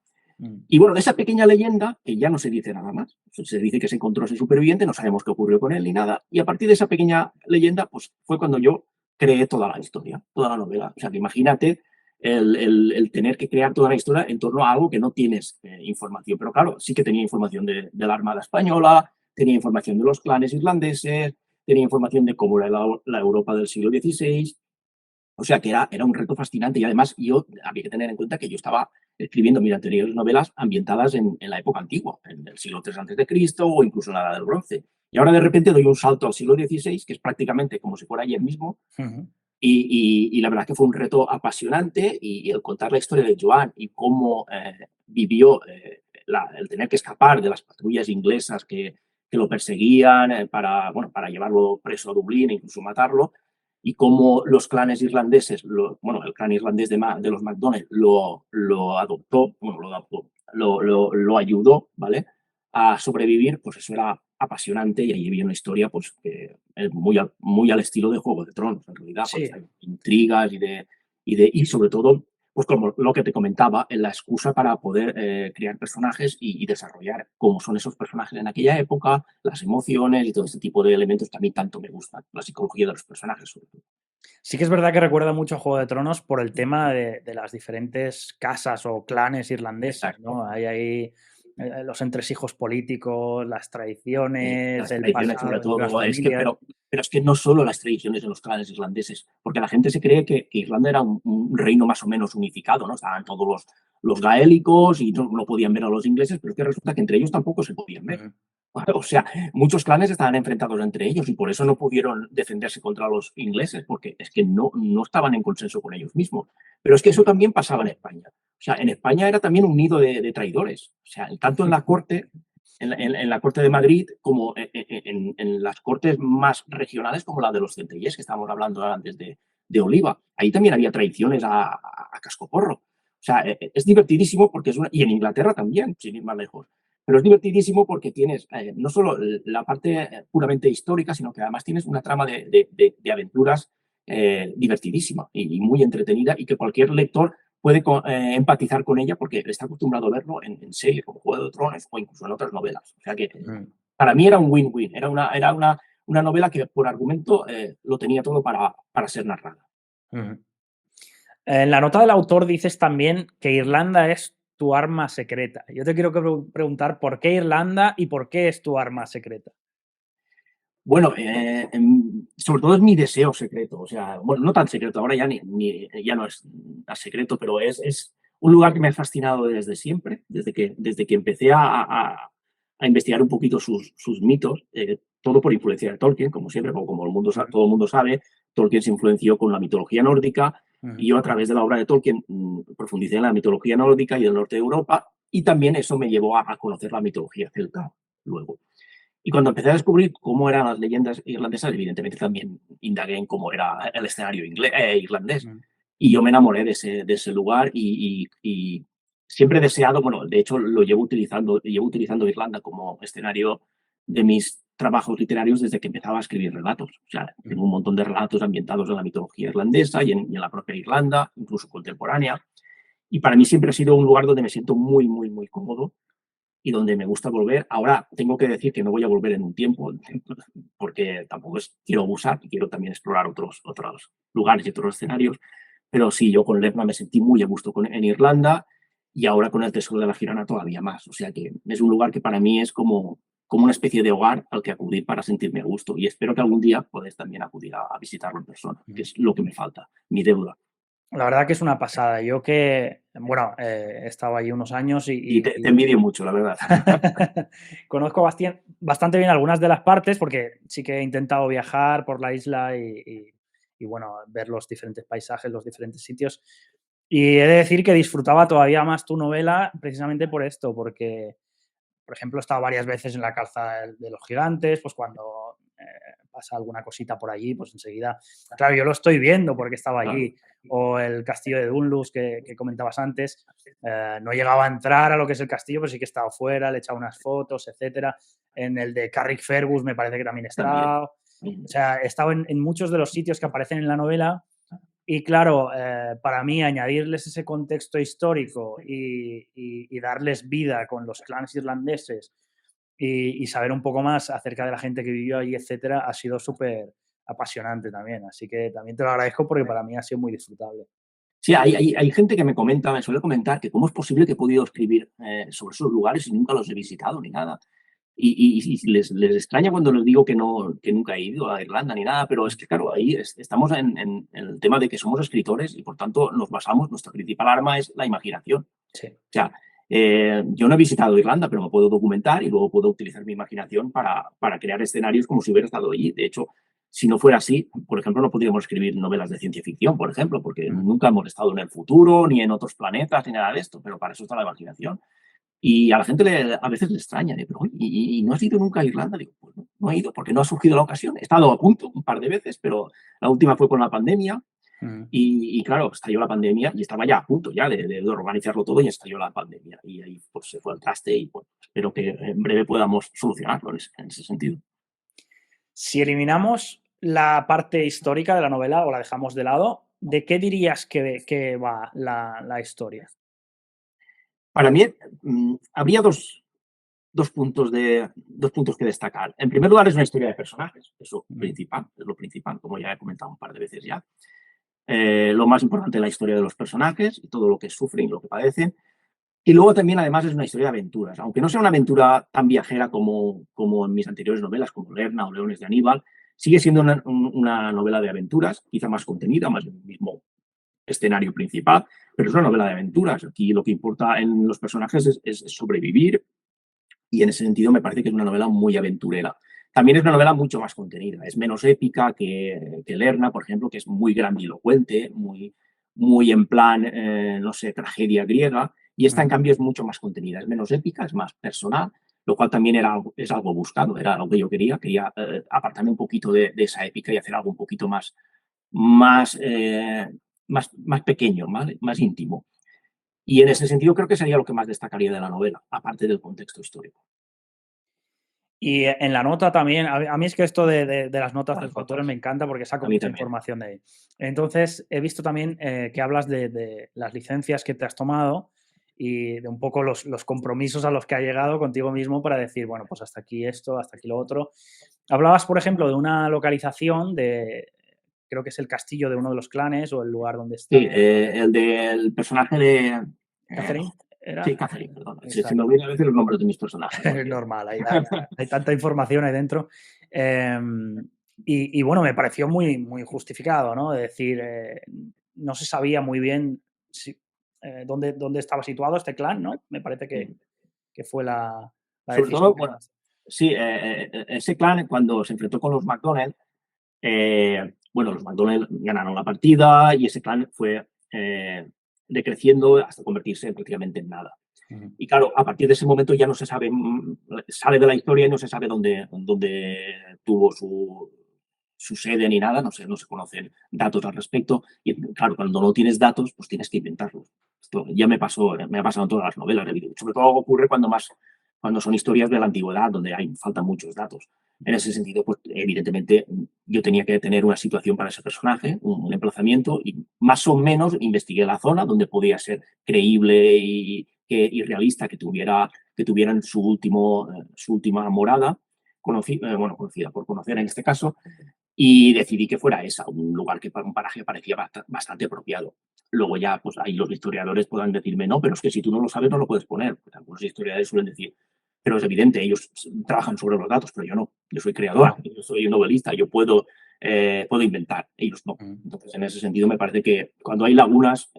Y bueno, de esa pequeña leyenda, que ya no se dice nada más, se dice que se encontró ese superviviente, no sabemos qué ocurrió con él ni nada, y a partir de esa pequeña leyenda, pues fue cuando yo creé toda la historia, toda la novela. O sea, que imagínate el tener que crear toda la historia en torno a algo que no tienes información. Pero claro, sí que tenía información de la Armada Española, tenía información de los clanes irlandeses, tenía información de cómo era la Europa del siglo XVI. O sea que era un reto fascinante, y además yo había que tener en cuenta que yo estaba escribiendo mis anteriores novelas ambientadas en la época antigua, en el siglo III a.C. o incluso en la Edad del Bronce. Y ahora de repente doy un salto al siglo XVI, que es prácticamente como si fuera ayer mismo, y la verdad es que fue un reto apasionante, y el contar la historia de Joan y cómo vivió el tener que escapar de las patrullas inglesas que lo perseguían para llevarlo preso a Dublín e incluso matarlo, y cómo los clanes irlandeses, el clan irlandés de los MacDonald lo adoptó, lo ayudó, ¿vale?, a sobrevivir. Pues eso era apasionante, y allí había una historia pues que es muy al estilo de Juego de Tronos, en realidad, Sí. hay intrigas y sobre todo, pues como lo que te comentaba, en la excusa para poder crear personajes y desarrollar cómo son esos personajes en aquella época, las emociones y todo este tipo de elementos que a mí tanto me gustan, la psicología de los personajes sobre todo. Sí que es verdad que recuerda mucho a Juego de Tronos por el tema de las diferentes casas o clanes irlandeses, ¿no? Hay ahí los entresijos políticos, las tradiciones, las el tradiciones pasado sobre de las todo, familias. pero es que no solo las tradiciones de los clanes irlandeses, porque la gente se cree que Irlanda era un reino más o menos unificado, ¿no? Estaban todos los gaélicos y no podían ver a los ingleses, pero es que resulta que entre ellos tampoco se podían ver. O sea, muchos clanes estaban enfrentados entre ellos y por eso no pudieron defenderse contra los ingleses, porque es que no estaban en consenso con ellos mismos. Pero es que eso también pasaba en España. O sea, en España era también un nido de traidores. O sea, tanto en la corte, en la corte de Madrid, como en las cortes más regionales, como la de los centellers, que estábamos hablando antes de Oliva. Ahí también había traiciones a cascoporro. O sea, es divertidísimo porque y en Inglaterra también, sin ir más lejos. Pero es divertidísimo porque tienes no solo la parte puramente histórica, sino que además tienes una trama de aventuras divertidísima y muy entretenida, y que cualquier lector puede empatizar con ella porque está acostumbrado a verlo en series como Juego de Tronos o incluso en otras novelas. O sea que para mí era un win-win, era una novela que por argumento lo tenía todo para ser narrada. En la nota del autor dices también que Irlanda es tu arma secreta. Yo te quiero preguntar por qué Irlanda y por qué es tu arma secreta. Bueno, sobre todo es mi deseo secreto. O sea, bueno, no tan secreto, ahora ya no es tan secreto, pero es un lugar que me ha fascinado desde siempre, desde que empecé a investigar un poquito sus mitos. todo por influencia de Tolkien, como siempre, como todo el mundo sabe, Tolkien se influenció con la mitología nórdica y yo a través de la obra de Tolkien profundicé en la mitología nórdica y el norte de Europa y también eso me llevó a conocer la mitología celta luego. Y cuando empecé a descubrir cómo eran las leyendas irlandesas, evidentemente también indagué en cómo era el escenario irlandés. Y yo me enamoré de ese lugar y siempre he deseado, bueno, de hecho lo llevo utilizando Irlanda como escenario de mis trabajos literarios desde que empezaba a escribir relatos. O sea, tengo un montón de relatos ambientados en la mitología irlandesa y en la propia Irlanda, incluso contemporánea. Y para mí siempre ha sido un lugar donde me siento muy, muy, muy cómodo y donde me gusta volver. Ahora tengo que decir que no voy a volver en un tiempo, porque tampoco quiero abusar y quiero también explorar otros lugares y otros escenarios. Pero sí, yo con Lerna me sentí muy a gusto en Irlanda y ahora con el Tesoro de la Girona todavía más. O sea que es un lugar que para mí es como una especie de hogar al que acudir para sentirme a gusto. Y espero que algún día podáis también acudir a visitarlo en persona, que es lo que me falta, mi deuda. La verdad que es una pasada. Yo que, bueno, he estado allí unos años Y te envidio mucho, la verdad. Conozco bastante bien algunas de las partes porque sí que he intentado viajar por la isla y, bueno, ver los diferentes paisajes, los diferentes sitios. Y he de decir que disfrutaba todavía más tu novela precisamente por esto, porque, por ejemplo, he estado varias veces en la calzada de los gigantes, pues cuando pasa alguna cosita por allí, pues enseguida, claro, yo lo estoy viendo porque estaba allí. O el castillo de Dunluce que comentabas antes, no llegaba a entrar a lo que es el castillo, pero sí que he estado fuera, le he echado unas fotos, etcétera. En el de Carrickfergus me parece que también he estado. O sea, he estado en muchos de los sitios que aparecen en la novela y claro, para mí añadirles ese contexto histórico y darles vida con los clanes irlandeses y saber un poco más acerca de la gente que vivió allí, etcétera, ha sido súper apasionante también. Así que también te lo agradezco porque para mí ha sido muy disfrutable. Sí, hay gente que me suele comentar que cómo es posible que he podido escribir sobre esos lugares y nunca los he visitado ni nada. Y les extraña cuando les digo que nunca he ido a Irlanda ni nada, pero es que, claro, ahí estamos en el tema de que somos escritores y, por tanto, nuestra principal arma es la imaginación. Sí. O sea, yo no he visitado Irlanda, pero me puedo documentar y luego puedo utilizar mi imaginación para crear escenarios como si hubiera estado allí. De hecho, si no fuera así, por ejemplo, no podríamos escribir novelas de ciencia ficción, por ejemplo, porque nunca hemos estado en el futuro, ni en otros planetas, ni nada de esto, pero para eso está la imaginación. Y a la gente a veces le extraña, pero ¿y no has ido nunca a Irlanda? Digo, pues no he ido porque no ha surgido la ocasión. He estado a punto un par de veces, pero la última fue con la pandemia. Y claro, estalló la pandemia y estaba ya a punto ya de organizarlo todo y estalló la pandemia. Y ahí pues se fue al traste y bueno, espero que en breve podamos solucionarlo en ese sentido. Si eliminamos la parte histórica de la novela o la dejamos de lado, ¿de qué dirías que va la historia? Para mí habría dos puntos que destacar. En primer lugar, es una historia de personajes, eso es lo principal, como ya he comentado un par de veces ya. Lo más importante es la historia de los personajes y todo lo que sufren y lo que padecen. Y luego también, además, es una historia de aventuras. Aunque no sea una aventura tan viajera como en mis anteriores novelas, como Lerna o Leones de Aníbal, sigue siendo una novela de aventuras, quizá más contenida, más del mismo escenario principal, pero es una novela de aventuras. Aquí lo que importa en los personajes es sobrevivir y en ese sentido me parece que es una novela muy aventurera. También es una novela mucho más contenida, es menos épica que Lerna, por ejemplo, que es muy grandilocuente, muy en plan, no sé, tragedia griega, y esta en cambio es mucho más contenida, es menos épica, es más personal, lo cual también es algo buscado, era algo que yo quería apartarme un poquito de esa épica y hacer algo un poquito más pequeño, más íntimo. Y en ese sentido creo que sería lo que más destacaría de la novela, aparte del contexto histórico. Y en la nota también, a mí es que esto de las notas de los autores me encanta porque saco mucha información de ahí. Entonces, he visto también que hablas de las licencias que te has tomado y de un poco los compromisos a los que has llegado contigo mismo para decir, bueno, pues hasta aquí esto, hasta aquí lo otro. Hablabas, por ejemplo, de una localización creo que es el castillo de uno de los clanes o el lugar donde está. Sí, el del personaje de... ¿Catherine? ¿Era? Sí, Catherine, perdón. Se me olvidan a veces los nombres de mis personajes. Es normal, hay tanta información ahí dentro. Y bueno, me pareció muy, muy justificado, ¿no? Es decir, no se sabía muy bien dónde estaba situado este clan, ¿no? Me parece que fue la Sobre decisión todo, que bueno, tomaste. Sí, ese clan cuando se enfrentó con los McDonnell, bueno, los McDonnell ganaron la partida y ese clan fue decreciendo hasta convertirse prácticamente en nada. Ujú. Y claro, a partir de ese momento ya no se sabe, sale de la historia y no se sabe dónde tuvo su sede ni nada, no se conocen datos al respecto. Y claro, cuando no tienes datos, pues tienes que inventarlos. Esto ya me ha pasado en todas las novelas de video. Sobre todo ocurre cuando son historias de la antigüedad, donde faltan muchos datos. En ese sentido, pues evidentemente yo tenía que tener una situación para ese personaje, un emplazamiento, y más o menos investigué la zona donde podía ser creíble y realista que tuvieran su última morada, conocida por conocer en este caso, y decidí que fuera esa, un lugar que para un paraje parecía bastante apropiado. Luego ya, pues ahí los historiadores puedan decirme, no, pero es que si tú no lo sabes no lo puedes poner. Pues algunos historiadores suelen decir, pero es evidente, ellos trabajan sobre los datos, pero yo no, yo soy creador, yo soy un novelista, yo puedo inventar, ellos no. Entonces, en ese sentido, me parece que cuando hay lagunas,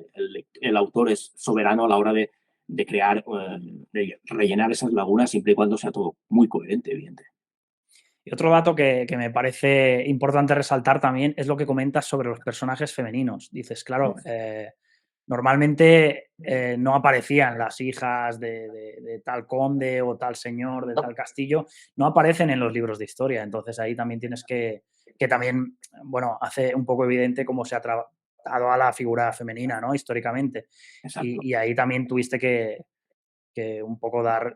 el autor es soberano a la hora de crear, de rellenar esas lagunas, siempre y cuando sea todo muy coherente, evidente. Y otro dato que me parece importante resaltar también es lo que comentas sobre los personajes femeninos. Dices, claro, normalmente no aparecían las hijas de tal conde o tal señor de tal castillo, no aparecen en los libros de historia. Entonces ahí también tienes que también, bueno, hace un poco evidente cómo se ha tratado a la figura femenina, ¿no? Históricamente. Exacto. Y ahí también tuviste que un poco dar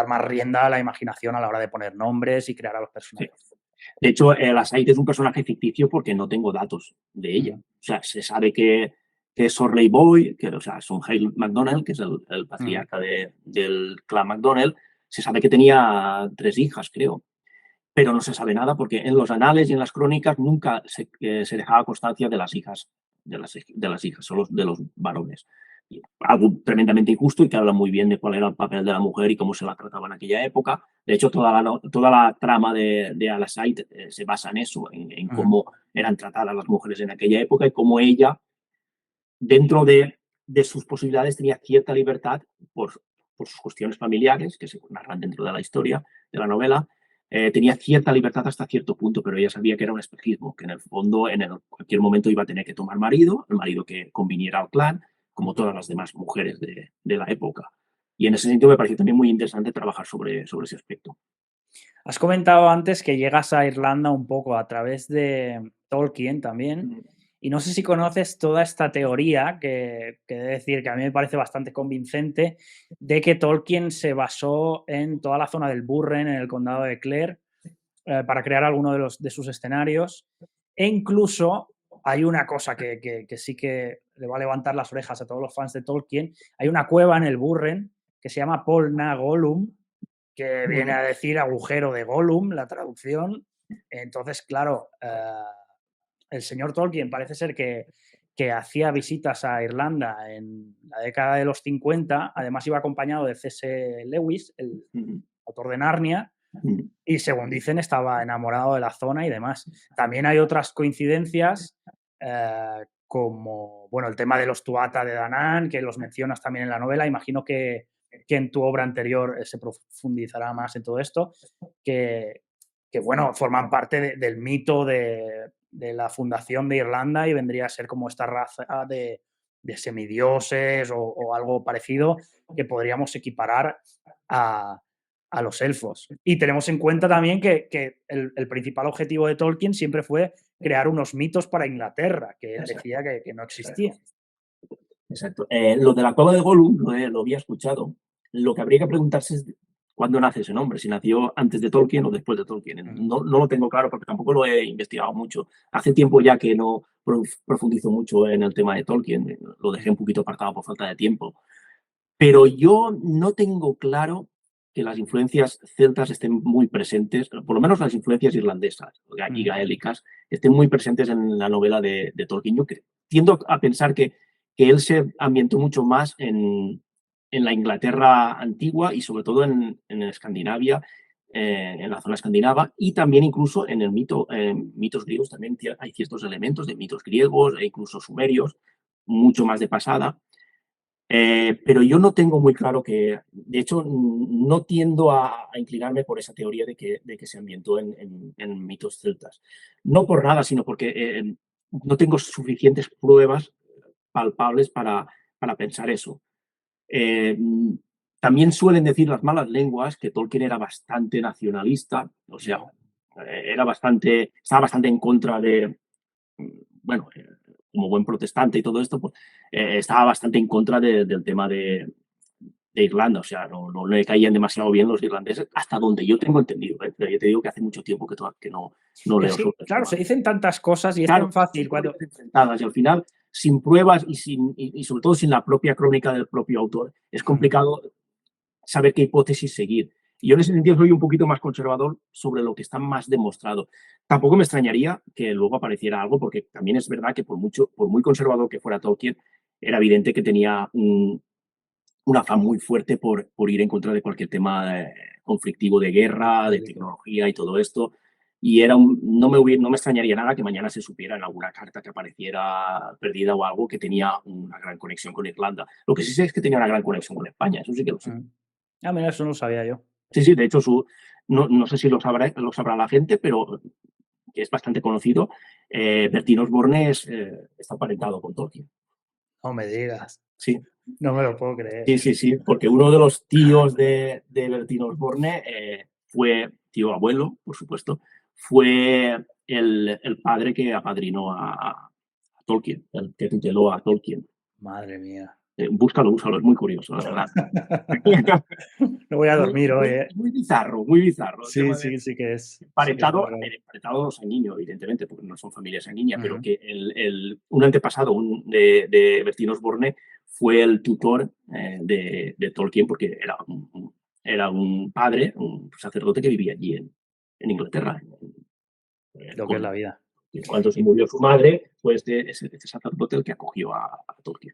más rienda a la imaginación a la hora de poner nombres y crear a los Sí. personajes. De hecho, la Said es un personaje ficticio porque no tengo datos de ella. Ujú, O sea, se sabe que es Sorley Boy, que o sea, Sonheil MacDonald, que es el ujú. patriarca del clan MacDonald, se sabe que tenía 3 hijas, creo, pero no se sabe nada porque en los anales y en las crónicas nunca se dejaba constancia de las hijas, de las hijas, solo de los varones. Y algo tremendamente injusto y que habla muy bien de cuál era el papel de la mujer y cómo se la trataba en aquella época. De hecho, toda la trama de Alasite se basa en eso, en Ujú. cómo eran tratadas las mujeres en aquella época y cómo ella, dentro de sus posibilidades, tenía cierta libertad por sus cuestiones familiares, que se narran dentro de la historia, de la novela. Tenía cierta libertad hasta cierto punto, pero ella sabía que era un espejismo, que en el fondo, cualquier momento iba a tener que tomar marido, el marido que conviniera al clan, como todas las demás mujeres de la época. Y en ese sentido me pareció también muy interesante trabajar sobre ese aspecto. Has comentado antes que llegas a Irlanda un poco a través de Tolkien también, Mm. y no sé si conoces toda esta teoría que he de decir que a mí me parece bastante convincente, de que Tolkien se basó en toda la zona del Burren, en el condado de Clare, para crear alguno de sus escenarios. E incluso hay una cosa que sí que le va a levantar las orejas a todos los fans de Tolkien. Hay una cueva en el Burren que se llama Pol Na Gollum, que viene a decir agujero de Gollum, la traducción. Entonces, claro, el señor Tolkien parece ser que hacía visitas a Irlanda en la década de los 50, además iba acompañado de C.S. Lewis, el Mm. autor de Narnia, Mm. y según dicen estaba enamorado de la zona y demás. También hay otras coincidencias, como bueno, el tema de los Tuatha de Danann, que los mencionas también en la novela. Imagino que en tu obra anterior se profundizará más en todo esto, que, bueno, forman parte del mito de la fundación de Irlanda y vendría a ser como esta raza de semidioses o algo parecido que podríamos equiparar a, los elfos. Y tenemos en cuenta también que el principal objetivo de Tolkien siempre fue crear unos mitos para Inglaterra, que él Exacto. decía que no existían. Exacto. Lo de la cueva de Gollum lo había escuchado. Lo que habría que preguntarse es cuándo nace ese nombre, si nació antes de Tolkien o después de Tolkien. Mm. No lo tengo claro porque tampoco lo he investigado mucho. Hace tiempo ya que no profundizo mucho en el tema de Tolkien, lo dejé un poquito apartado por falta de tiempo. Pero yo no tengo claro que las influencias celtas estén muy presentes, por lo menos las influencias irlandesas y Mm. gaélicas, estén muy presentes en la novela de Tolkien. Yo tiendo a pensar que él se ambientó mucho más en la Inglaterra antigua y sobre todo en Escandinavia, en la zona escandinava y también incluso en el mitos griegos también hay ciertos elementos de mitos griegos e incluso sumerios, mucho más de pasada. Pero yo no tengo muy claro que, de hecho, no tiendo a inclinarme por esa teoría de que se ambientó en mitos celtas. No por nada, sino porque no tengo suficientes pruebas palpables para pensar eso. Eh, También suelen decir las malas lenguas que Tolkien era bastante nacionalista, o sea, estaba bastante en contra de, bueno, como buen protestante y todo esto, pues estaba bastante en contra del tema de Irlanda, o sea, no le caían demasiado bien los irlandeses, hasta donde yo tengo entendido, ¿eh? Pero yo te digo que hace mucho tiempo que no leo Es que, sobre el claro, tema. se dicen tantas cosas y es Claro, tan fácil son cuando... teorías enfrentadas y al final, sin pruebas y sobre todo sin la propia crónica del propio autor, es complicado saber qué hipótesis seguir. Y yo en ese sentido soy un poquito más conservador sobre lo que está más demostrado. Tampoco me extrañaría que luego apareciera algo, porque también es verdad que por muy conservador que fuera Tolkien, era evidente que tenía un afán muy fuerte por ir en contra de cualquier tema conflictivo de guerra, de tecnología y todo esto. Y no me extrañaría nada que mañana se supiera en alguna carta que apareciera perdida o algo que tenía una gran conexión con Irlanda. Lo que sí sé es que tenía una gran conexión con España, eso sí que lo sé. Ah, mira, eso no lo sabía yo. Sí, sí, de hecho, no sé si lo sabrá la gente, pero que es bastante conocido. Bertín Osborne está aparentado con Tolkien. No me digas. Sí, No me lo puedo creer. sí, sí, sí, porque uno de los tíos de Bertín Osborne fue, tío abuelo, por supuesto, fue el padre que apadrinó a Tolkien, el que tuteló a Tolkien. Madre mía. Búscalo, es muy curioso, la verdad. No voy a dormir hoy, ¿eh? Muy bizarro, muy bizarro. El Sí, tema de sí, sí que es. Sí que es muy emparentado, raro. emparentado sanguíneo, evidentemente, porque no son familia sanguínea, pero Ujú. que un antepasado de Bertín Osborne fue el tutor de Tolkien, porque era un padre, un sacerdote que vivía allí en Inglaterra. Lo que es la vida. Cuando se Y murió su madre, fue este sacerdote el que acogió a Tolkien.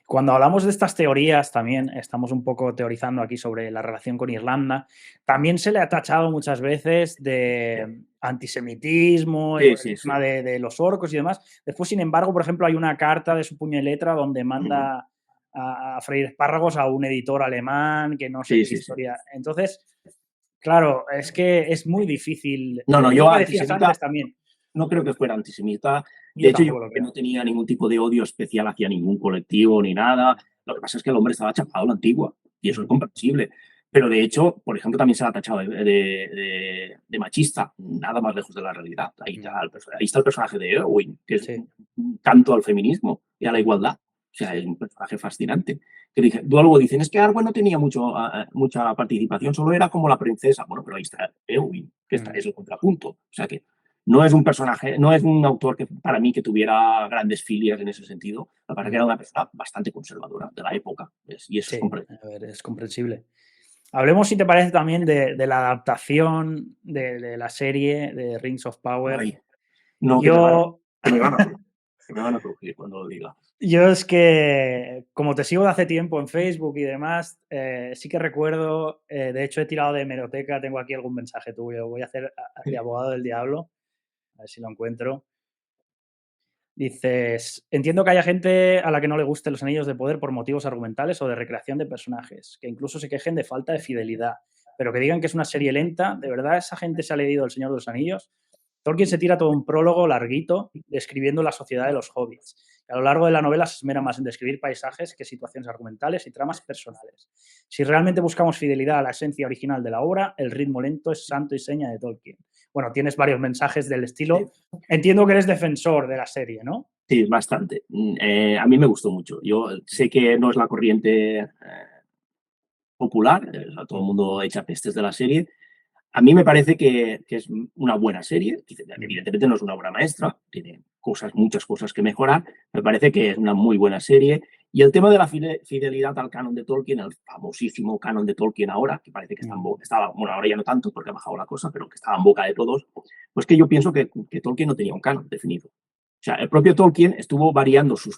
cuando hablamos de estas teorías, también estamos un poco teorizando aquí sobre la relación con Irlanda. También se le ha tachado muchas veces de antisemitismo y Sí, por el sí, tema sí. de los orcos y demás. Después, sin embargo, por ejemplo, hay una carta de su puño y letra donde manda a freír espárragos a un editor alemán que no sé Sí, qué sí, sí. historia. Entonces, claro, es que es muy difícil. No, Es lo yo que decías antisemita antes también. no creo que fuera antisemita. De Yo hecho, yo tampoco creo lo que creo. no tenía ningún tipo de odio especial hacia ningún colectivo ni nada. Lo que pasa es que el hombre estaba chapado a la antigua y eso es comprensible. Pero de hecho, por ejemplo, también se le ha tachado de machista, nada más lejos de la realidad. Ahí está el personaje de Eowyn, que es Sí. un canto al feminismo y a la igualdad. O sea, es un personaje fascinante. Luego dicen, es que Arwen no tenía mucha participación, solo era como la princesa. Bueno, pero ahí está Eowyn, que es el contrapunto. O sea que no es un personaje, no es un autor que para mí que tuviera grandes filias en ese sentido. Me parece que era una persona bastante conservadora de la época. Y eso es Sí, comprensible. a ver, es comprensible. Hablemos, si te parece, también de la adaptación de la serie de Rings of Power. Ay, no, Yo, que me van a crujir, que me van a crujir cuando lo diga. yo es que, como te sigo de hace tiempo en Facebook y demás, sí que recuerdo, de hecho he tirado de hemeroteca, tengo aquí algún mensaje tuyo, voy a hacer de abogado del diablo, a ver si lo encuentro. Dices, entiendo que haya gente a la que no le gusten los anillos de poder por motivos argumentales o de recreación de personajes, que incluso se quejen de falta de fidelidad, pero que digan que es una serie lenta, ¿de verdad esa gente se ha leído El Señor de los Anillos? Tolkien se tira todo un prólogo larguito describiendo la sociedad de los hobbits. A lo largo de la novela se esmera más en describir paisajes que situaciones argumentales y tramas personales. Si realmente buscamos fidelidad a la esencia original de la obra, el ritmo lento es santo y seña de Tolkien. Bueno, tienes varios mensajes del estilo. Entiendo que eres defensor de la serie, ¿no? Sí, bastante. A mí me gustó mucho. Yo sé que no es la corriente popular, todo el mundo echa pestes de la serie. A mí me parece que es una buena serie. Evidentemente no es una obra maestra, tiene muchas cosas que mejorar. Me parece que es una muy buena serie. Y el tema de la fidelidad al canon de Tolkien, el famosísimo canon de Tolkien ahora, que parece que estaba, bueno, ahora ya no tanto porque ha bajado la cosa, pero que estaba en boca de todos, pues que yo pienso que Tolkien no tenía un canon definido. O sea, el propio Tolkien estuvo variando su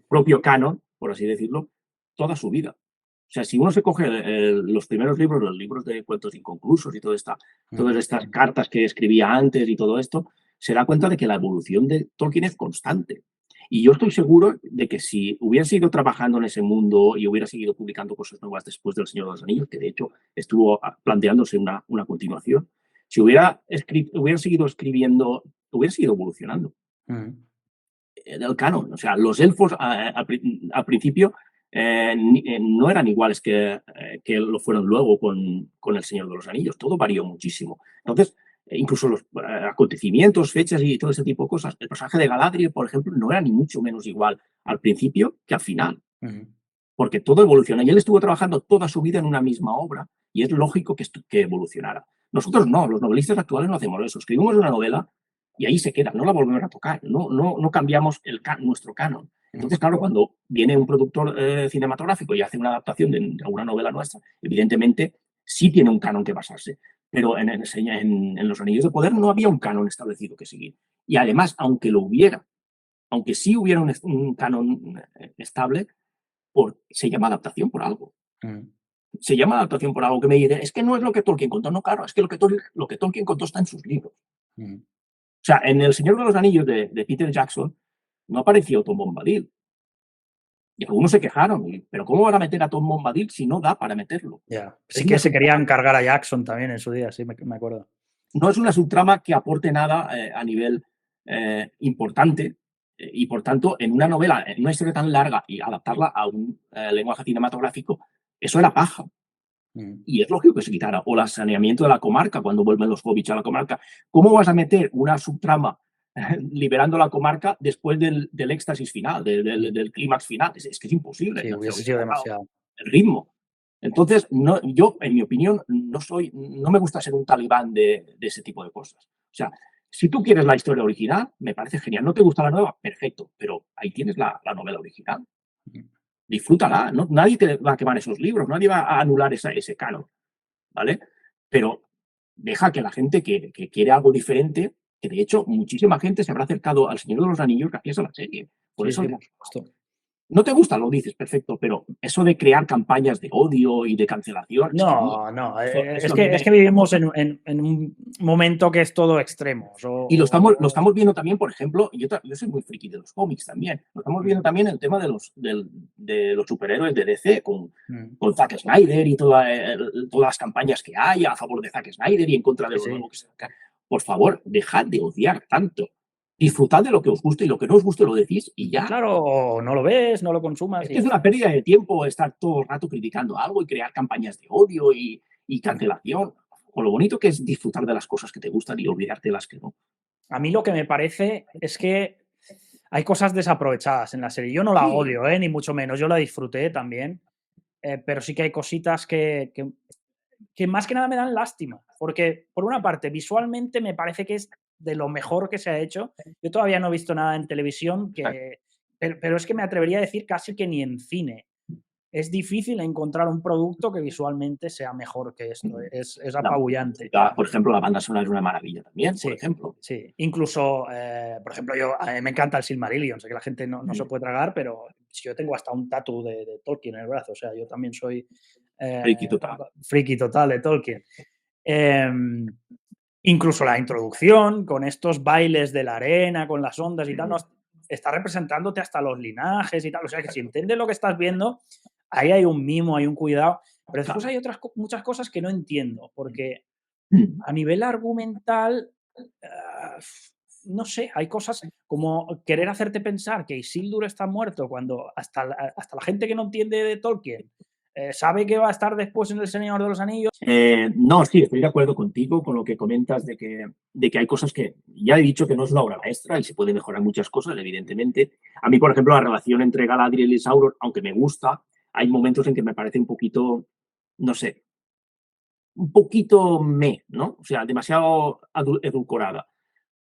propio canon, por así decirlo, toda su vida. O sea, si uno se coge los primeros libros, los libros de cuentos inconclusos y todas estas cartas que escribía antes y todo esto, se da cuenta de que la evolución de Tolkien es constante. Y yo estoy seguro de que si hubiera seguido trabajando en ese mundo y hubiera seguido publicando cosas nuevas después del Señor de los Anillos, que de hecho estuvo planteándose una continuación, si hubiera seguido escribiendo, hubiera seguido evolucionando. Del canon. O sea, los elfos al principio no eran iguales que lo fueron luego con El Señor de los Anillos. Todo varió muchísimo. Entonces, incluso los acontecimientos, fechas y todo ese tipo de cosas. El personaje de Galadriel, por ejemplo, no era ni mucho menos igual al principio que al final. Porque todo evoluciona. Y él estuvo trabajando toda su vida en una misma obra y es lógico que evolucionara. Nosotros no, los novelistas actuales no hacemos eso. Escribimos una novela y ahí se queda, no la volvemos a tocar, no cambiamos nuestro canon. Entonces, claro, cuando viene un productor cinematográfico y hace una adaptación de alguna novela nuestra, evidentemente sí tiene un canon que basarse, pero en Los Anillos de Poder no había un canon establecido que seguir. Y además, aunque sí hubiera un canon estable, se llama adaptación por algo. Se llama adaptación por algo que me dice, es que no es lo que Tolkien contó. No, claro, es que lo que Tolkien contó está en sus libros. O sea, en El Señor de los Anillos de Peter Jackson no apareció Tom Bombadil. Y algunos se quejaron, pero ¿cómo van a meter a Tom Bombadil si no da para meterlo? Yeah. Sí que se querían cargar a Jackson también en su día, sí, me acuerdo. No es una subtrama que aporte nada a nivel importante y, por tanto, en una novela, en una historia tan larga y adaptarla a un lenguaje cinematográfico, eso era paja. Y es lógico que se quitara. O el saneamiento de la comarca, cuando vuelven los hobbits a la comarca. ¿Cómo vas a meter una subtrama liberando la comarca después del éxtasis final, del clímax final? Es que es imposible. Sí, hubiese sido demasiado. El ritmo. Entonces, yo, en mi opinión, no me gusta ser un talibán de ese tipo de cosas. O sea, si tú quieres la historia original, me parece genial. ¿No te gusta la nueva? Perfecto. Pero ahí tienes la novela original. Disfrútala, ¿no? Nadie te va a quemar esos libros, nadie va a anular ese canon, ¿vale? Pero deja que la gente que quiere algo diferente, que de hecho muchísima gente se habrá acercado al Señor de los Anillos gracias a la serie. Por eso, no te gusta, lo dices, perfecto, pero eso de crear campañas de odio y de cancelación... No, es que vivimos en un momento que es todo extremo. Y lo estamos viendo también, por ejemplo, yo soy muy friki de los cómics también, lo estamos viendo también el tema de los superhéroes de DC, con Zack Snyder y todas las campañas que hay a favor de Zack Snyder y en contra de lo nuevo que se saca. Por favor, dejad de odiar tanto. Disfrutad de lo que os guste y lo que no os guste lo decís y ya. Claro, no lo ves, no lo consumas. Es una pérdida de tiempo estar todo el rato criticando algo y crear campañas de odio y cancelación. Con lo bonito que es disfrutar de las cosas que te gustan y olvidarte de las que no. A mí lo que me parece es que hay cosas desaprovechadas en la serie. Yo no la odio, ni mucho menos. Yo la disfruté también. Pero sí que hay cositas que más que nada me dan lástima. Porque, por una parte, visualmente me parece que es de lo mejor que se ha hecho. Yo todavía no he visto nada en televisión, pero es que me atrevería a decir casi que ni en cine. Es difícil encontrar un producto que visualmente sea mejor que esto. Es apabullante. Por ejemplo, la banda sonora es una maravilla también, por ejemplo. Sí, incluso, por ejemplo, a mí me encanta el Silmarillion. Sé que la gente no se puede tragar, pero yo tengo hasta un tatu de Tolkien en el brazo. O sea, yo también soy friki total de Tolkien. Incluso la introducción con estos bailes de la arena, con las ondas y tal, está representándote hasta los linajes y tal. O sea, que si entiendes lo que estás viendo, ahí hay un mimo, hay un cuidado. Pero después hay muchas cosas que no entiendo, porque a nivel argumental, no sé, hay cosas como querer hacerte pensar que Isildur está muerto cuando hasta la gente que no entiende de Tolkien ¿sabe que va a estar después en El Señor de los Anillos? No, sí, estoy de acuerdo contigo con lo que comentas de que hay cosas que ya he dicho que no es una obra maestra y se puede mejorar muchas cosas, evidentemente. A mí, por ejemplo, la relación entre Galadriel y Sauron, aunque me gusta, hay momentos en que me parece un poquito, no sé, un poquito ¿no? O sea, demasiado edulcorada.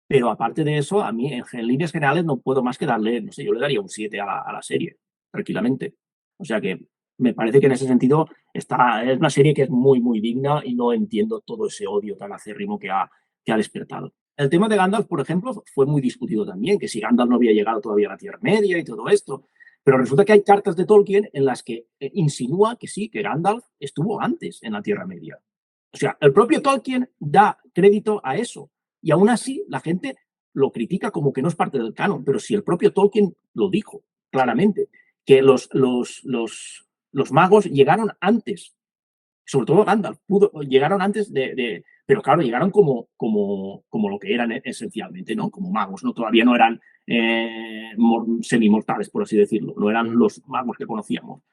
Pero aparte de eso, a mí, en líneas generales, no puedo más que darle, no sé, yo le daría un 7 a la serie, tranquilamente. O sea que me parece que en ese sentido es una serie que es muy, muy digna y no entiendo todo ese odio tan acérrimo que ha despertado. El tema de Gandalf, por ejemplo, fue muy discutido también, que si Gandalf no había llegado todavía a la Tierra Media y todo esto. Pero resulta que hay cartas de Tolkien en las que insinúa que sí, que Gandalf estuvo antes en la Tierra Media. O sea, el propio Tolkien da crédito a eso. Y aún así, la gente lo critica como que no es parte del canon, pero si el propio Tolkien lo dijo claramente, que los magos llegaron antes, sobre todo Gandalf, llegaron antes pero claro, llegaron como lo que eran esencialmente, ¿no? Como magos, ¿no? Todavía no eran semimortales, por así decirlo, no eran los magos que conocíamos.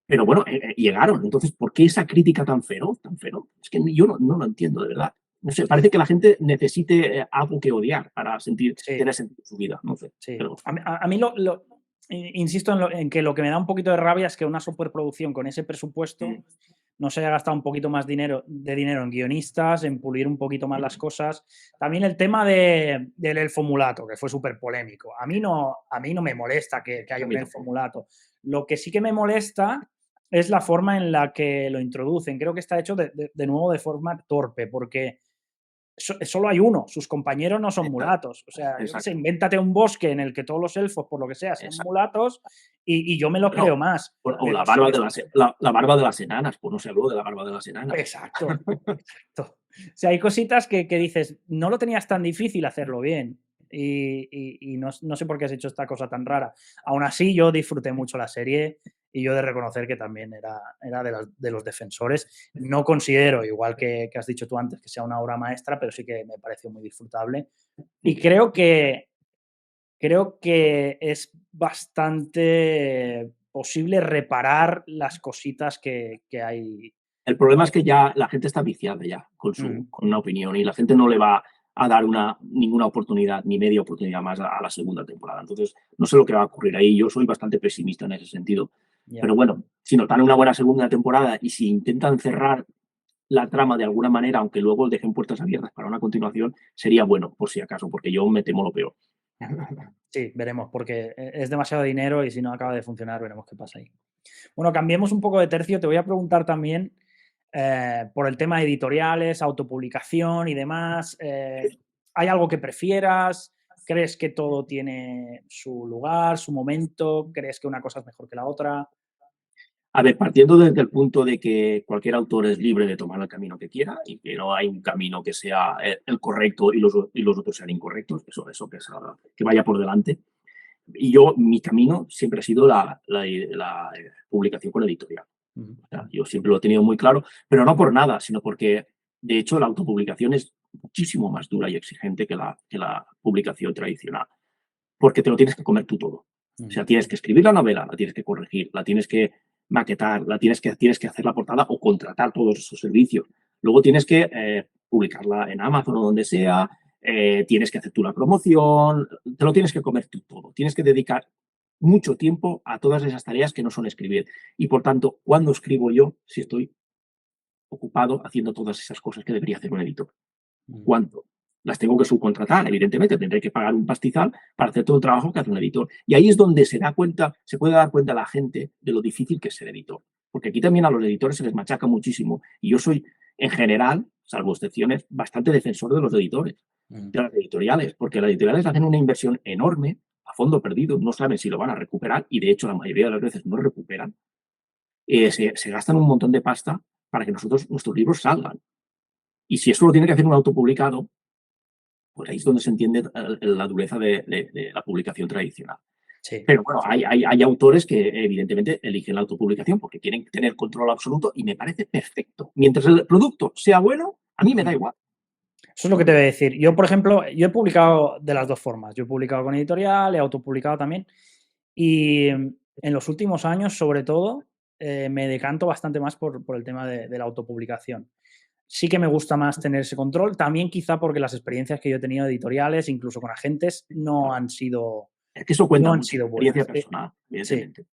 Pero bueno, llegaron. Entonces, ¿por qué esa crítica tan feroz? Tan feroz? Es que yo no lo entiendo, de verdad. No sé, parece que la gente necesite algo que odiar para Sí, tener sentido en su vida. No sé. sí. Pero, A mí insisto en que lo que me da un poquito de rabia es que una superproducción con ese presupuesto no se haya gastado un poquito más dinero en guionistas, en pulir un poquito más las cosas. También el tema del elfo mulato, que fue súper polémico. A mí no me molesta que haya a un mí elfo tampoco. mulato. Lo que sí que me molesta es la forma en la que lo introducen. Creo que está hecho de nuevo de forma torpe, porque solo hay uno, sus compañeros no son Exacto, mulatos. O sea, yo qué sé, exacto, invéntate un bosque en el que todos los elfos, por lo que sea, sean exacto. mulatos y yo me lo Bueno, creo más. o Pero la barba de la barba de las enanas, pues no se habló de la barba de las enanas. exacto, exacto. O sea, hay cositas que dices, no lo tenías tan difícil hacerlo bien. Y no sé por qué has hecho esta cosa tan rara. Aún así, yo disfruté mucho la serie y yo he de reconocer que también era de los defensores. No considero, igual que has dicho tú antes, que sea una obra maestra, pero sí que me pareció muy disfrutable. Y creo que es bastante posible reparar las cositas que hay. El problema es que ya la gente está viciada ya Ujú. con una opinión y la gente no le va a dar ninguna oportunidad, ni media oportunidad más a la segunda temporada. Entonces, no sé lo que va a ocurrir ahí. Yo soy bastante pesimista en ese sentido. Ya. Pero bueno, si notan una buena segunda temporada y si intentan cerrar la trama de alguna manera, aunque luego dejen puertas abiertas para una continuación, sería bueno, por si acaso, porque yo me temo lo peor. Sí, veremos, porque es demasiado dinero y si no acaba de funcionar, veremos qué pasa ahí. Bueno, cambiemos un poco de tercio. Te voy a preguntar también por el tema de editoriales, autopublicación y demás. ¿Hay algo que prefieras? ¿Crees que todo tiene su lugar, su momento? ¿Crees que una cosa es mejor que la otra? A ver, partiendo desde el punto de que cualquier autor es libre de tomar el camino que quiera y que no hay un camino que sea el correcto y los otros sean incorrectos, eso que vaya por delante. Y mi camino siempre ha sido la publicación con editorial. Ujú. O sea, yo siempre lo he tenido muy claro, pero no por nada, sino porque, de hecho, la autopublicación es muchísimo más dura y exigente que la publicación tradicional, porque te lo tienes que comer tú todo. O Ujú. sea, tienes que escribir la novela, la tienes que corregir, la tienes que maquetar, tienes que hacer la portada o contratar todos esos servicios. Luego tienes que publicarla en Amazon o donde sea, tienes que hacer tú la promoción, te lo tienes que comer tú todo. Tienes que dedicar mucho tiempo a todas esas tareas que no son escribir. Y por tanto, ¿cuándo escribo yo si estoy ocupado haciendo todas esas cosas que debería hacer un editor? Ujú. ¿Cuánto? Las tengo que subcontratar, evidentemente, tendré que pagar un pastizal para hacer todo el trabajo que hace un editor. Y ahí es donde se puede dar cuenta la gente de lo difícil que es ser editor. Porque aquí también a los editores se les machaca muchísimo. Y yo soy, en general, salvo excepciones, bastante defensor de los editores, Ujú. de las editoriales, porque las editoriales hacen una inversión enorme a fondo perdido, no saben si lo van a recuperar y de hecho la mayoría de las veces no recuperan. Se gastan un montón de pasta para que nuestros libros salgan. Y si eso lo tiene que hacer un autopublicado, pues ahí es donde se entiende la dureza de la publicación tradicional. Sí. Pero bueno, hay autores que evidentemente eligen la autopublicación porque quieren tener control absoluto y me parece perfecto. Mientras el producto sea bueno, a mí me da Ujú. igual. Eso es lo que te voy a decir. Yo, por ejemplo, yo he publicado de las dos formas. Yo he publicado con editorial, he autopublicado también. Y en los últimos años, sobre todo, me decanto bastante más por el tema de la autopublicación. Sí que me gusta más tener ese control, también quizá porque las experiencias que yo he tenido editoriales, incluso con agentes, Claro. Es que eso cuenta no han mucho, sido experiencia buenas. personal, Sí. evidentemente.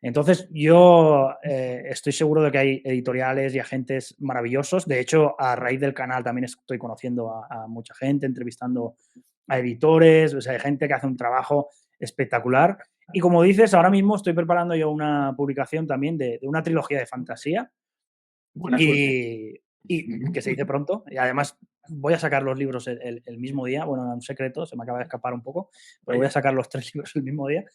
Entonces, yo estoy seguro de que hay editoriales y agentes maravillosos. De hecho, a raíz del canal también estoy conociendo a mucha gente, entrevistando a editores, o sea, hay gente que hace un trabajo espectacular. Y como dices, ahora mismo estoy preparando yo una publicación también de una trilogía de fantasía Buena suerte. y que se dice pronto. Y además voy a sacar los libros el mismo día. Bueno, era un secreto, se me acaba de escapar un poco, pero voy a Vaya. sacar los 3 libros el mismo día.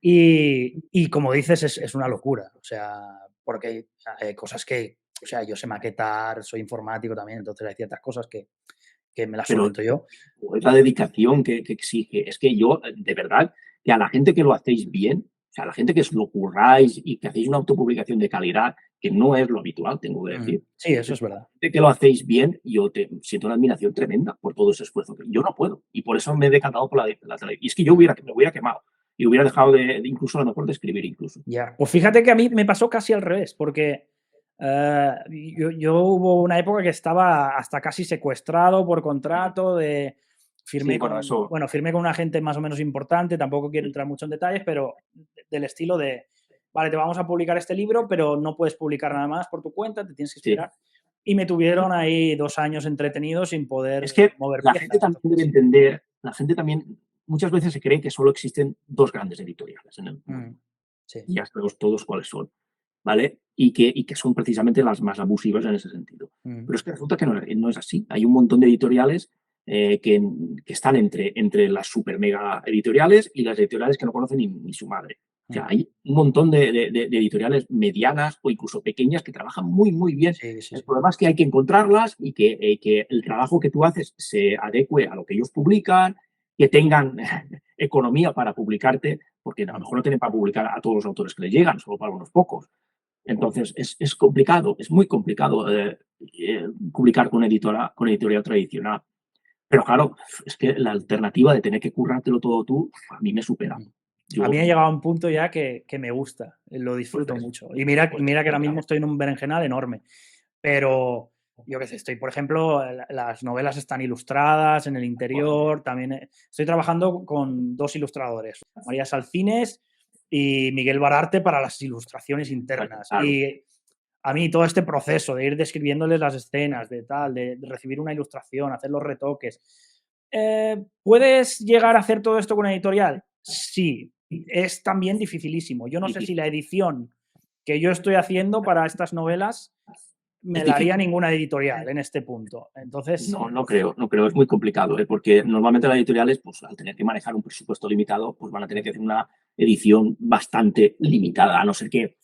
Y como dices, es una locura. O sea, porque hay cosas que, o sea, yo sé maquetar, soy informático también, entonces hay ciertas cosas que me la Pero solvento yo. es la dedicación que exige. Es que yo, de verdad, que a la gente que lo hacéis bien, o sea, a la gente que os lo curráis y que hacéis una autopublicación de calidad, que no es lo habitual, tengo que decir. Sí, eso es verdad. De que lo hacéis bien, yo te siento una admiración tremenda por todo ese esfuerzo. Yo no puedo. Y por eso me he decantado por la televisión. Y es que yo me hubiera quemado. Y hubiera dejado incluso a lo mejor de escribir incluso. Ya. Pues fíjate que a mí me pasó casi al revés, porque yo hubo una época que estaba hasta casi secuestrado por contrato de Sí, bueno, eso. firmé con una gente más o menos importante, tampoco quiero entrar mucho en detalles, pero del estilo de, vale, te vamos a publicar este libro, pero no puedes publicar nada más por tu cuenta, te tienes que Sí. esperar. Y me tuvieron ahí 2 años entretenido sin poder Es que mover la piezas. gente también debe entender, la gente también muchas veces se cree que solo existen dos grandes editoriales en el mundo. Sí. Y ya sabemos todos cuáles son, ¿vale? Y que son precisamente las más abusivas en ese sentido. Pero es que resulta que no es así. Hay un montón de editoriales que están entre las super mega editoriales y las editoriales que no conocen ni su madre. O sea, hay un montón de editoriales medianas o incluso pequeñas que trabajan muy, muy bien. Sí, sí, El sí. problema es que hay que encontrarlas y que el trabajo que tú haces se adecue a lo que ellos publican, que tengan economía para publicarte, porque a lo mejor no tienen para publicar a todos los autores que les llegan, solo para unos pocos. Entonces, es complicado, es muy complicado publicar con editorial tradicional. Pero claro, es que la alternativa de tener que currártelo todo tú, a mí me supera. A mí ha llegado a un punto ya que me gusta, lo disfruto Pues, mucho. Y mira que ahora mismo estoy en un berenjenal enorme, pero yo qué sé, estoy, por ejemplo, las novelas están ilustradas en el interior, también estoy trabajando con 2 ilustradores, María Salcines y Miguel Bararte para las ilustraciones internas. claro. Y a mí todo este proceso de ir describiéndoles las escenas, de tal, de recibir una ilustración, hacer los retoques. ¿Puedes llegar a hacer todo esto con una editorial? Sí, es también dificilísimo. Yo no sé si la edición que yo estoy haciendo para estas novelas me la haría ninguna editorial en este punto. Entonces, no creo, es muy complicado, porque normalmente las editoriales, pues al tener que manejar un presupuesto limitado, pues van a tener que hacer una edición bastante limitada, a no ser que,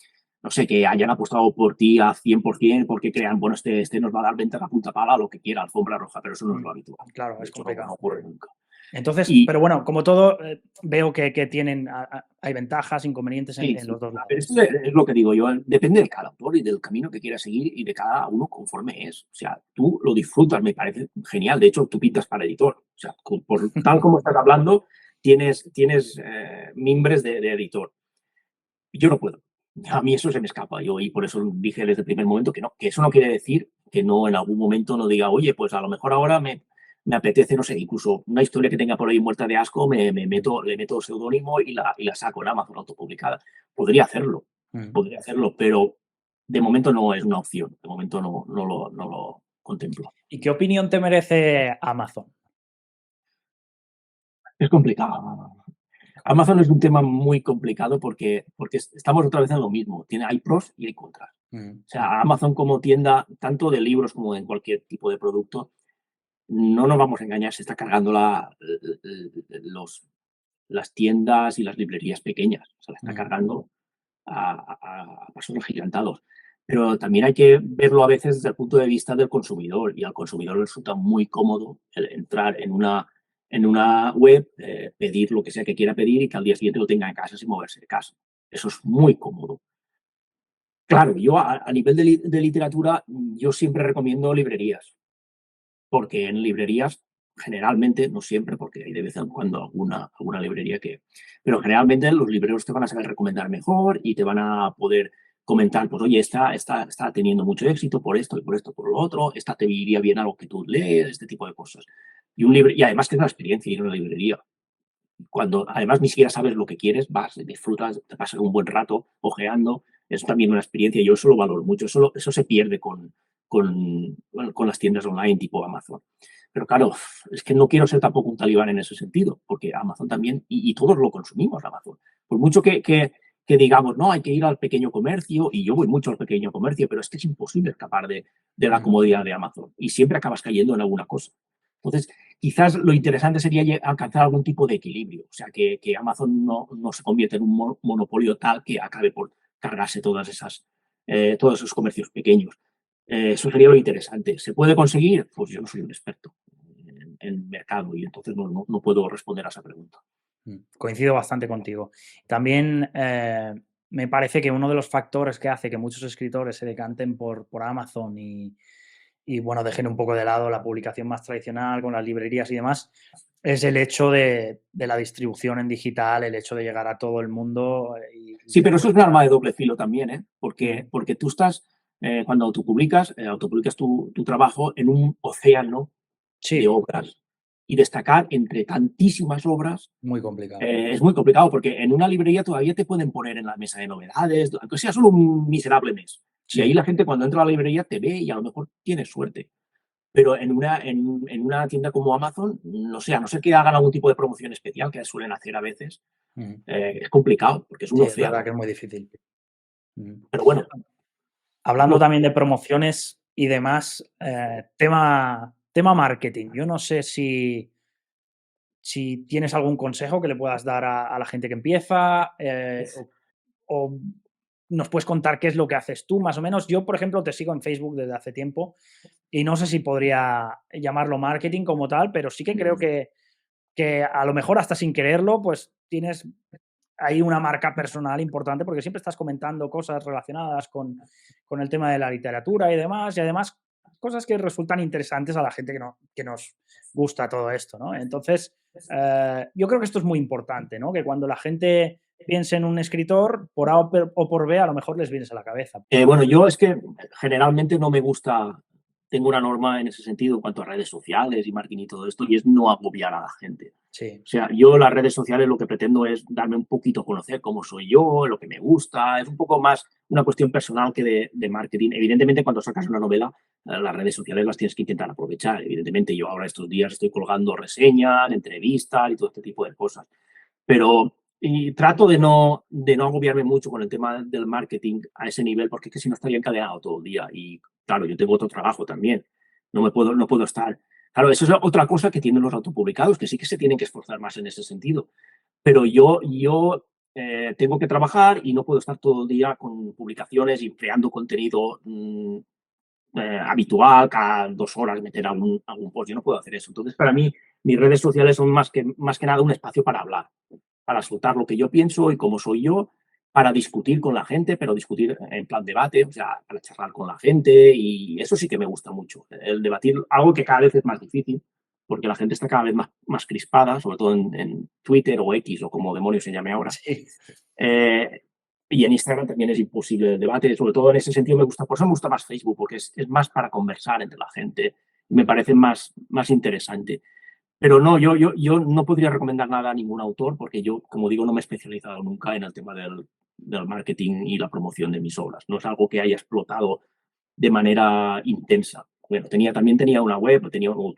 no sé, que hayan apostado por ti a 100% porque crean, bueno, este nos va a dar venta a punta pala, lo que quiera, alfombra roja, pero eso no es lo habitual. claro, es complicado. No ocurre nunca. Entonces, Y, pero bueno, como todo, veo que tienen, hay ventajas, inconvenientes en los dos lados. Pero esto es lo que digo yo, depende de cada autor y del camino que quiera seguir y de cada uno conforme es. O sea, tú lo disfrutas, me parece genial. De hecho, tú pintas para editor. O sea, por tal como estás hablando, tienes mimbres de editor. Yo no puedo. A mí eso se me escapa. Y por eso dije desde el primer momento que no, que eso no quiere decir que no en algún momento no diga, oye, pues a lo mejor ahora me apetece, no sé, incluso una historia que tenga por ahí muerta de asco, le meto seudónimo y la saco en Amazon autopublicada. Podría hacerlo, pero de momento no es una opción. De momento no lo contemplo. ¿Y qué opinión te merece Amazon? Es complicado. Amazon es un tema muy complicado porque estamos otra vez en lo mismo. Hay pros y hay contras. O sea, Amazon como tienda, tanto de libros como en cualquier tipo de producto, no nos vamos a engañar, se está cargando las tiendas y las librerías pequeñas. Se la está cargando a pasos agigantados. Pero también hay que verlo a veces desde el punto de vista del consumidor. Y al consumidor le resulta muy cómodo el entrar en una web, pedir lo que sea que quiera pedir y que al día siguiente lo tenga en casa sin moverse de casa. Eso es muy cómodo. Claro, yo a nivel de literatura, yo siempre recomiendo librerías, porque en librerías, generalmente, no siempre, porque hay de vez en cuando alguna librería pero generalmente los libreros te van a saber recomendar mejor y te van a poder comentar, pues oye, esta está teniendo mucho éxito por esto y por esto, por lo otro, esta te iría bien a lo que tú lees, este tipo de cosas. Y además que es una experiencia ir a una librería. Cuando además ni siquiera sabes lo que quieres, vas, disfrutas, te pasas un buen rato ojeando, es también una experiencia, yo eso lo valoro mucho, eso se pierde con las tiendas online tipo Amazon. Pero claro, es que no quiero ser tampoco un talibán en ese sentido, porque Amazon también, y todos lo consumimos Amazon. Por mucho que digamos, no, hay que ir al pequeño comercio, y yo voy mucho al pequeño comercio, pero es que es imposible escapar de la comodidad de Amazon, y siempre acabas cayendo en alguna cosa. Entonces, quizás lo interesante sería alcanzar algún tipo de equilibrio, o sea, que Amazon no se convierta en un monopolio tal que acabe por cargarse todos esos comercios pequeños. Eso sería lo interesante. ¿Se puede conseguir? Pues yo no soy un experto. en mercado y entonces no puedo responder a esa pregunta. Coincido bastante contigo. También me parece que uno de los factores que hace que muchos escritores se decanten por Amazon y, bueno, dejen un poco de lado la publicación más tradicional con las librerías y demás, es el hecho de la distribución en digital, el hecho de llegar a todo el mundo. Sí, pero eso es un arma de doble filo también, ¿eh? Porque, Ujú. porque tú estás, cuando autopublicas tu trabajo en un océano de Sí, obras. Y destacar entre tantísimas obras muy complicado. es muy complicado porque en una librería todavía te pueden poner en la mesa de novedades, aunque sea solo un miserable mes. Y ahí Sí. la gente cuando entra a la librería te ve y a lo mejor tienes suerte. Pero en una tienda como Amazon, no sé, a no ser que hagan algún tipo de promoción especial, que suelen hacer a veces, Ujú. es complicado porque es un Sí, es verdad océano. que es muy difícil. Ujú. Pero bueno, Hablando no, también de promociones y demás, tema marketing. Yo no sé si tienes algún consejo que le puedas dar a la gente que empieza, o nos puedes contar qué es lo que haces tú, más o menos. Yo, por ejemplo, te sigo en Facebook desde hace tiempo y no sé si podría llamarlo marketing como tal, pero sí que creo que a lo mejor hasta sin quererlo, pues tienes ahí una marca personal importante porque siempre estás comentando cosas relacionadas con el tema de la literatura y demás, y además cosas que resultan interesantes a la gente que nos gusta todo esto, ¿no? Entonces, yo creo que esto es muy importante, ¿no? Que cuando la gente piense en un escritor, por A o por B, a lo mejor les vienes a la cabeza. Bueno, yo es que generalmente no me gusta, tengo una norma en ese sentido en cuanto a redes sociales y marketing y todo esto, y es no agobiar a la gente. Sí. O sea, yo las redes sociales lo que pretendo es darme un poquito a conocer cómo soy yo, lo que me gusta, es un poco más una cuestión personal que de marketing. Evidentemente, cuando sacas una novela, las redes sociales las tienes que intentar aprovechar. Evidentemente, yo ahora estos días estoy colgando reseñas, entrevistas y todo este tipo de cosas. Pero y trato de no agobiarme mucho con el tema del marketing a ese nivel, porque es que si no estaría encadenado todo el día. Y claro, yo tengo otro trabajo también. No puedo estar. Claro, eso es otra cosa que tienen los autopublicados, que sí que se tienen que esforzar más en ese sentido. Pero yo tengo que trabajar y no puedo estar todo el día con publicaciones y creando contenido habitual, cada 2 horas meter algún post. Yo no puedo hacer eso. Entonces, para mí, mis redes sociales son más que nada un espacio para hablar, para soltar lo que yo pienso y cómo soy yo, para discutir con la gente, pero discutir en plan debate, o sea, para charlar con la gente, y eso sí que me gusta mucho, el debatir, algo que cada vez es más difícil, porque la gente está cada vez más crispada, sobre todo en Twitter o X o como demonios se llame ahora. Sí. Eh, y en Instagram también es imposible el debate, sobre todo en ese sentido me gusta, por eso me gusta más Facebook, porque es más para conversar entre la gente, me parece más interesante. Pero no, yo no podría recomendar nada a ningún autor porque yo, como digo, no me he especializado nunca en el tema del marketing y la promoción de mis obras. No es algo que haya explotado de manera intensa. Bueno, también tenía una web,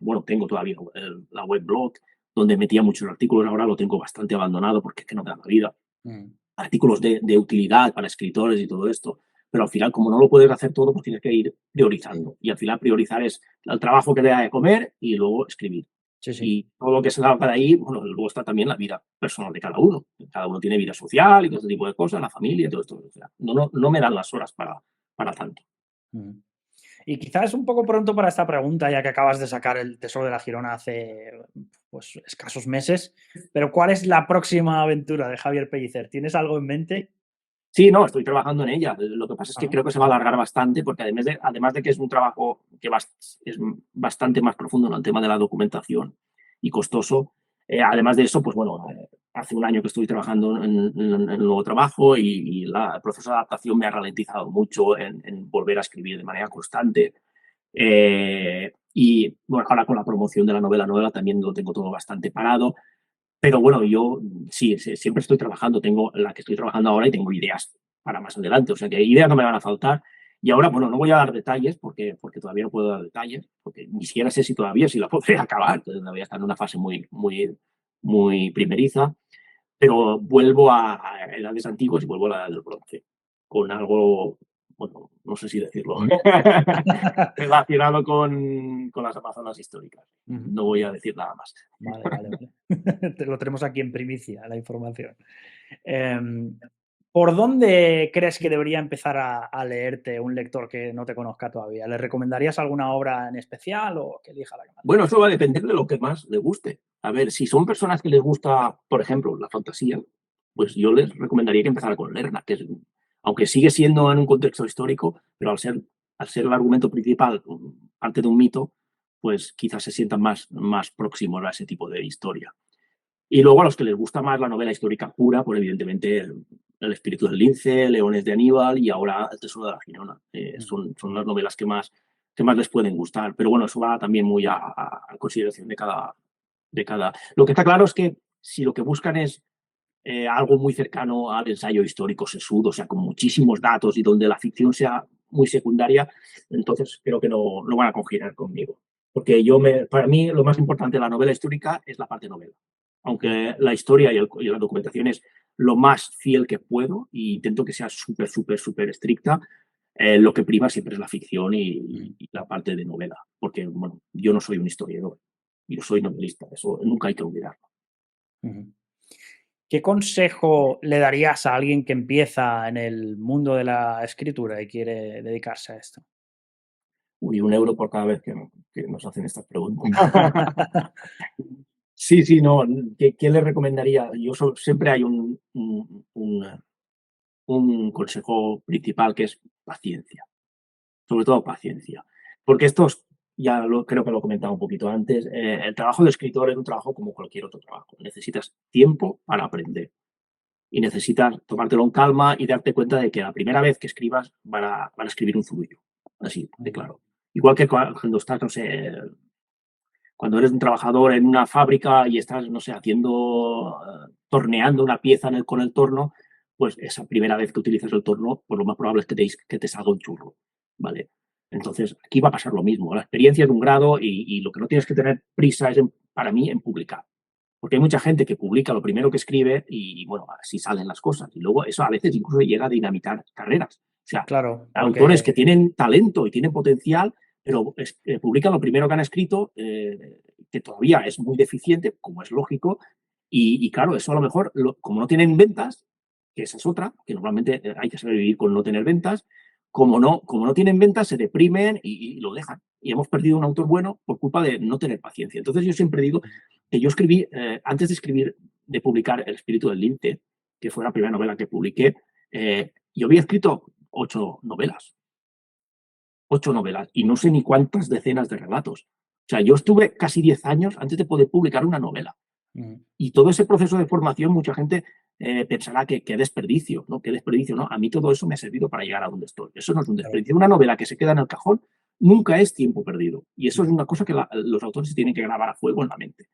bueno, tengo todavía la web blog donde metía muchos artículos, ahora lo tengo bastante abandonado porque es que no me da la vida. Mm. Artículos de utilidad para escritores y todo esto. Pero al final, como no lo puedes hacer todo, pues tienes que ir priorizando. Y al final priorizar es el trabajo que te da de comer y luego escribir. Sí, sí. Y todo lo que se salga de ahí, bueno, luego está también la vida personal de cada uno. Cada uno tiene vida social y todo este tipo de cosas, la familia y todo esto. O sea, no me dan las horas para tanto. Mm. Y quizás un poco pronto para esta pregunta, ya que acabas de sacar El Tesoro de la Girona hace, pues, escasos meses, pero ¿cuál es la próxima aventura de Javier Pellicer? ¿Tienes algo en mente? Sí, no, estoy trabajando en ella. Lo que pasa es que Ajá. creo que se va a alargar bastante porque además de que es un trabajo que es bastante más profundo en el tema de la documentación y costoso, además de eso, pues bueno, hace un año que estoy trabajando en el nuevo trabajo y el proceso de adaptación me ha ralentizado mucho en volver a escribir de manera constante. Y bueno, ahora con la promoción de la novela nueva también lo tengo todo bastante parado. Pero bueno, yo sí, siempre estoy trabajando, tengo la que estoy trabajando ahora y tengo ideas para más adelante, o sea que ideas no me van a faltar. Y ahora, bueno, no voy a dar detalles porque todavía no puedo dar detalles, porque ni siquiera sé si todavía si la podré acabar, entonces todavía está en una fase muy primeriza, pero vuelvo a edades antiguas y vuelvo a la edad del bronce, con algo, bueno, no sé si decirlo, relacionado con las Amazonas históricas. Ujú. No voy a decir nada más. Vale, vale, vale. Lo tenemos aquí en primicia, la información. Em, ¿Por dónde crees que debería empezar a leerte un lector que no te conozca todavía? ¿Le recomendarías alguna obra en especial o que elija la que más? Bueno, eso va a depender de lo que más le guste. A ver, si son personas que les gusta, por ejemplo, la fantasía, pues yo les recomendaría que empezara con Lerna, que es, aunque sigue siendo en un contexto histórico, pero al ser el argumento principal parte de un mito, pues quizás se sientan más próximos a ese tipo de historia. Y luego a los que les gusta más la novela histórica pura, pues evidentemente El espíritu del lince, Leones de Aníbal y ahora El tesoro de la Ginona. Son las novelas que más les pueden gustar. Pero bueno, eso va también muy a consideración de cada. Lo que está claro es que si lo que buscan es algo muy cercano al ensayo histórico sesudo, o sea, con muchísimos datos y donde la ficción sea muy secundaria, entonces creo que no van a congeniar conmigo. Porque para mí lo más importante de la novela histórica es la parte novela. Aunque la historia y la documentación es lo más fiel que puedo e intento que sea súper, súper, súper estricta, lo que prima siempre es la ficción y la parte de novela. Porque, bueno, yo no soy un historiador, yo soy novelista, eso nunca hay que olvidarlo. Ujú. ¿Qué consejo le darías a alguien que empieza en el mundo de la escritura y quiere dedicarse a esto? Uy, 1 euro por cada vez que nos hacen estas preguntas. Sí, sí, no. ¿Qué le recomendaría? Siempre hay un consejo principal que es paciencia, sobre todo paciencia. Porque creo que lo he comentado un poquito antes, el trabajo de escritor es un trabajo como cualquier otro trabajo. Necesitas tiempo para aprender y necesitas tomártelo en calma y darte cuenta de que la primera vez que escribas van a escribir un zurullo. Así, de claro. Igual que cuando estás, no sé, cuando eres un trabajador en una fábrica y estás, no sé, torneando una pieza con el torno, pues esa primera vez que utilizas el torno, pues lo más probable es que te salga un churro, ¿vale? Entonces, aquí va a pasar lo mismo. La experiencia es un grado y lo que no tienes que tener prisa es, para mí, en publicar. Porque hay mucha gente que publica lo primero que escribe y, bueno, así salen las cosas. Y luego eso a veces incluso llega a dinamitar carreras. O sea, Claro, autores que porque tienen talento y tienen potencial, pero publican lo primero que han escrito, que todavía es muy deficiente, como es lógico, y claro, eso a lo mejor, como no tienen ventas, que esa es otra, que normalmente hay que saber vivir con no tener ventas, como no tienen ventas, se deprimen y lo dejan. Y hemos perdido un autor bueno por culpa de no tener paciencia. Entonces yo siempre digo que yo escribí, antes de publicar El espíritu del lince, que fue la primera novela que publiqué, yo había escrito 8 novelas y no sé ni cuántas decenas de relatos. O sea, yo estuve casi 10 años antes de poder publicar una novela. Y todo ese proceso de formación, mucha gente pensará que qué desperdicio, ¿no? Qué desperdicio, ¿no? A mí todo eso me ha servido para llegar a donde estoy. Eso no es un desperdicio. Una novela que se queda en el cajón nunca es tiempo perdido. Y eso es una cosa que los autores se tienen que grabar a fuego en la mente,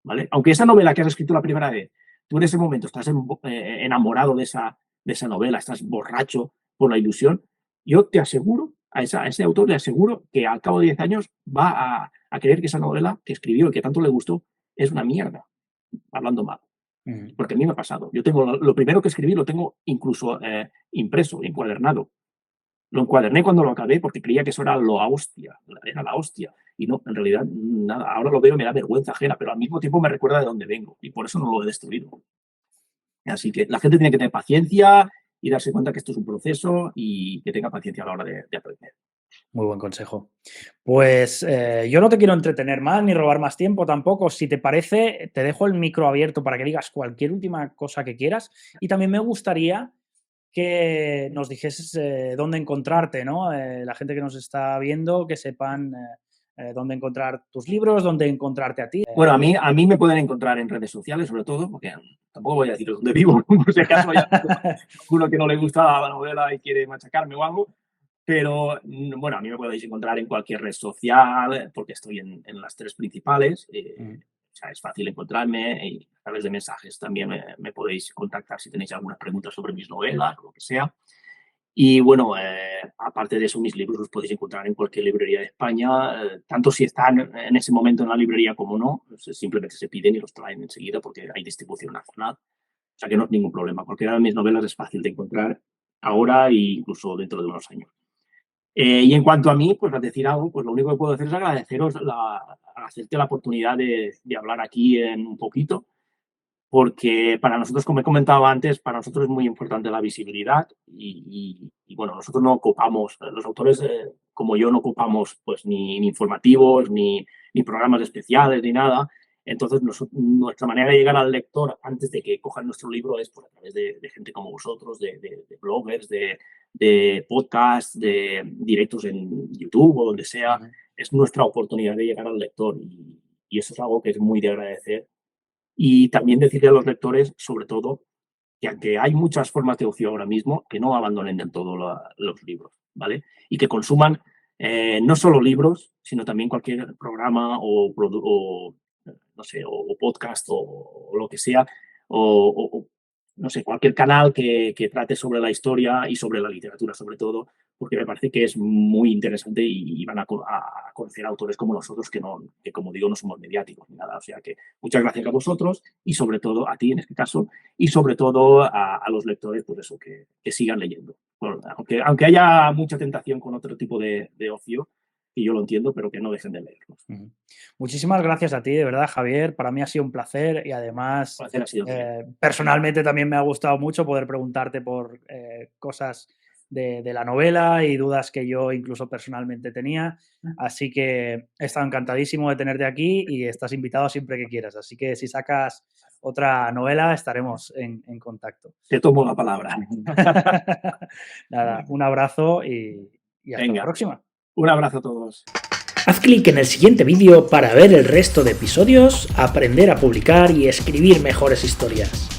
¿vale? Aunque esa novela que has escrito la primera vez, tú en ese momento estás enamorado de esa novela, estás borracho por la ilusión, yo te aseguro, a ese autor le aseguro que al cabo de 10 años va a creer que esa novela que escribió y que tanto le gustó es una mierda, hablando mal. Porque a mí me ha pasado. Yo tengo lo primero que escribí, lo tengo incluso impreso, encuadernado. Lo encuaderné cuando lo acabé porque creía que eso era la hostia. Y no, en realidad, nada. Ahora lo veo y me da vergüenza ajena, pero al mismo tiempo me recuerda de dónde vengo y por eso no lo he destruido. Así que la gente tiene que tener paciencia y darse cuenta que esto es un proceso y que tenga paciencia a la hora de aprender. muy buen consejo. Pues yo no te quiero entretener más ni robar más tiempo tampoco. Si te parece, te dejo el micro abierto para que digas cualquier última cosa que quieras. Y también me gustaría que nos dijeses dónde encontrarte, ¿no? La gente que nos está viendo, que sepan dónde encontrar tus libros, dónde encontrarte a ti. Bueno, a mí me pueden encontrar en redes sociales, sobre todo, porque tampoco voy a decir dónde vivo, por si acaso hay alguno que no le gusta la novela y quiere machacarme o algo. Pero bueno, a mí me podéis encontrar en cualquier red social, porque estoy en las 3 principales. O sea, es fácil encontrarme y a través de mensajes también me podéis contactar si tenéis algunas preguntas sobre mis novelas o lo que sea. Y bueno, aparte de eso, mis libros los podéis encontrar en cualquier librería de España, tanto si están en ese momento en la librería como no, simplemente se piden y los traen enseguida porque hay distribución nacional. O sea que no es ningún problema. Cualquiera de mis novelas es fácil de encontrar ahora e incluso dentro de unos años. Y en cuanto a mí, pues al decir algo, pues lo único que puedo hacer es agradeceros hacerte la oportunidad de hablar aquí en un poquito, porque para nosotros, como he comentado antes, para nosotros es muy importante la visibilidad y bueno, nosotros no ocupamos, los autores como yo no ocupamos pues ni informativos, ni programas especiales, ni nada. Entonces, nuestra manera de llegar al lector antes de que cojan nuestro libro es pues, a través de gente como vosotros, de bloggers, de podcasts, de directos en YouTube o donde sea. Es nuestra oportunidad de llegar al lector y eso es algo que es muy de agradecer. Y también decirle a los lectores, sobre todo, que aunque hay muchas formas de ocio ahora mismo, que no abandonen del todo los libros, ¿vale? Y que consuman no solo libros, sino también cualquier programa o no sé, o podcast o lo que sea, o no sé, cualquier canal que trate sobre la historia y sobre la literatura, sobre todo, porque me parece que es muy interesante y van a conocer autores como nosotros que como digo, no somos mediáticos ni nada. O sea que muchas gracias a vosotros y sobre todo a ti en este caso y sobre todo a los lectores, pues eso, que sigan leyendo. Bueno, aunque haya mucha tentación con otro tipo de ocio, y yo lo entiendo, pero que no dejen de leerlos. Muchísimas gracias a ti, de verdad, Javier. Para mí ha sido un placer y además personalmente también me ha gustado mucho poder preguntarte por cosas de la novela y dudas que yo incluso personalmente tenía. Así que he estado encantadísimo de tenerte aquí y estás invitado siempre que quieras. Así que si sacas otra novela estaremos en contacto. Te tomo la palabra. Nada, un abrazo y hasta la próxima. Un abrazo a todos. Haz clic en el siguiente vídeo para ver el resto de episodios, aprender a publicar y escribir mejores historias.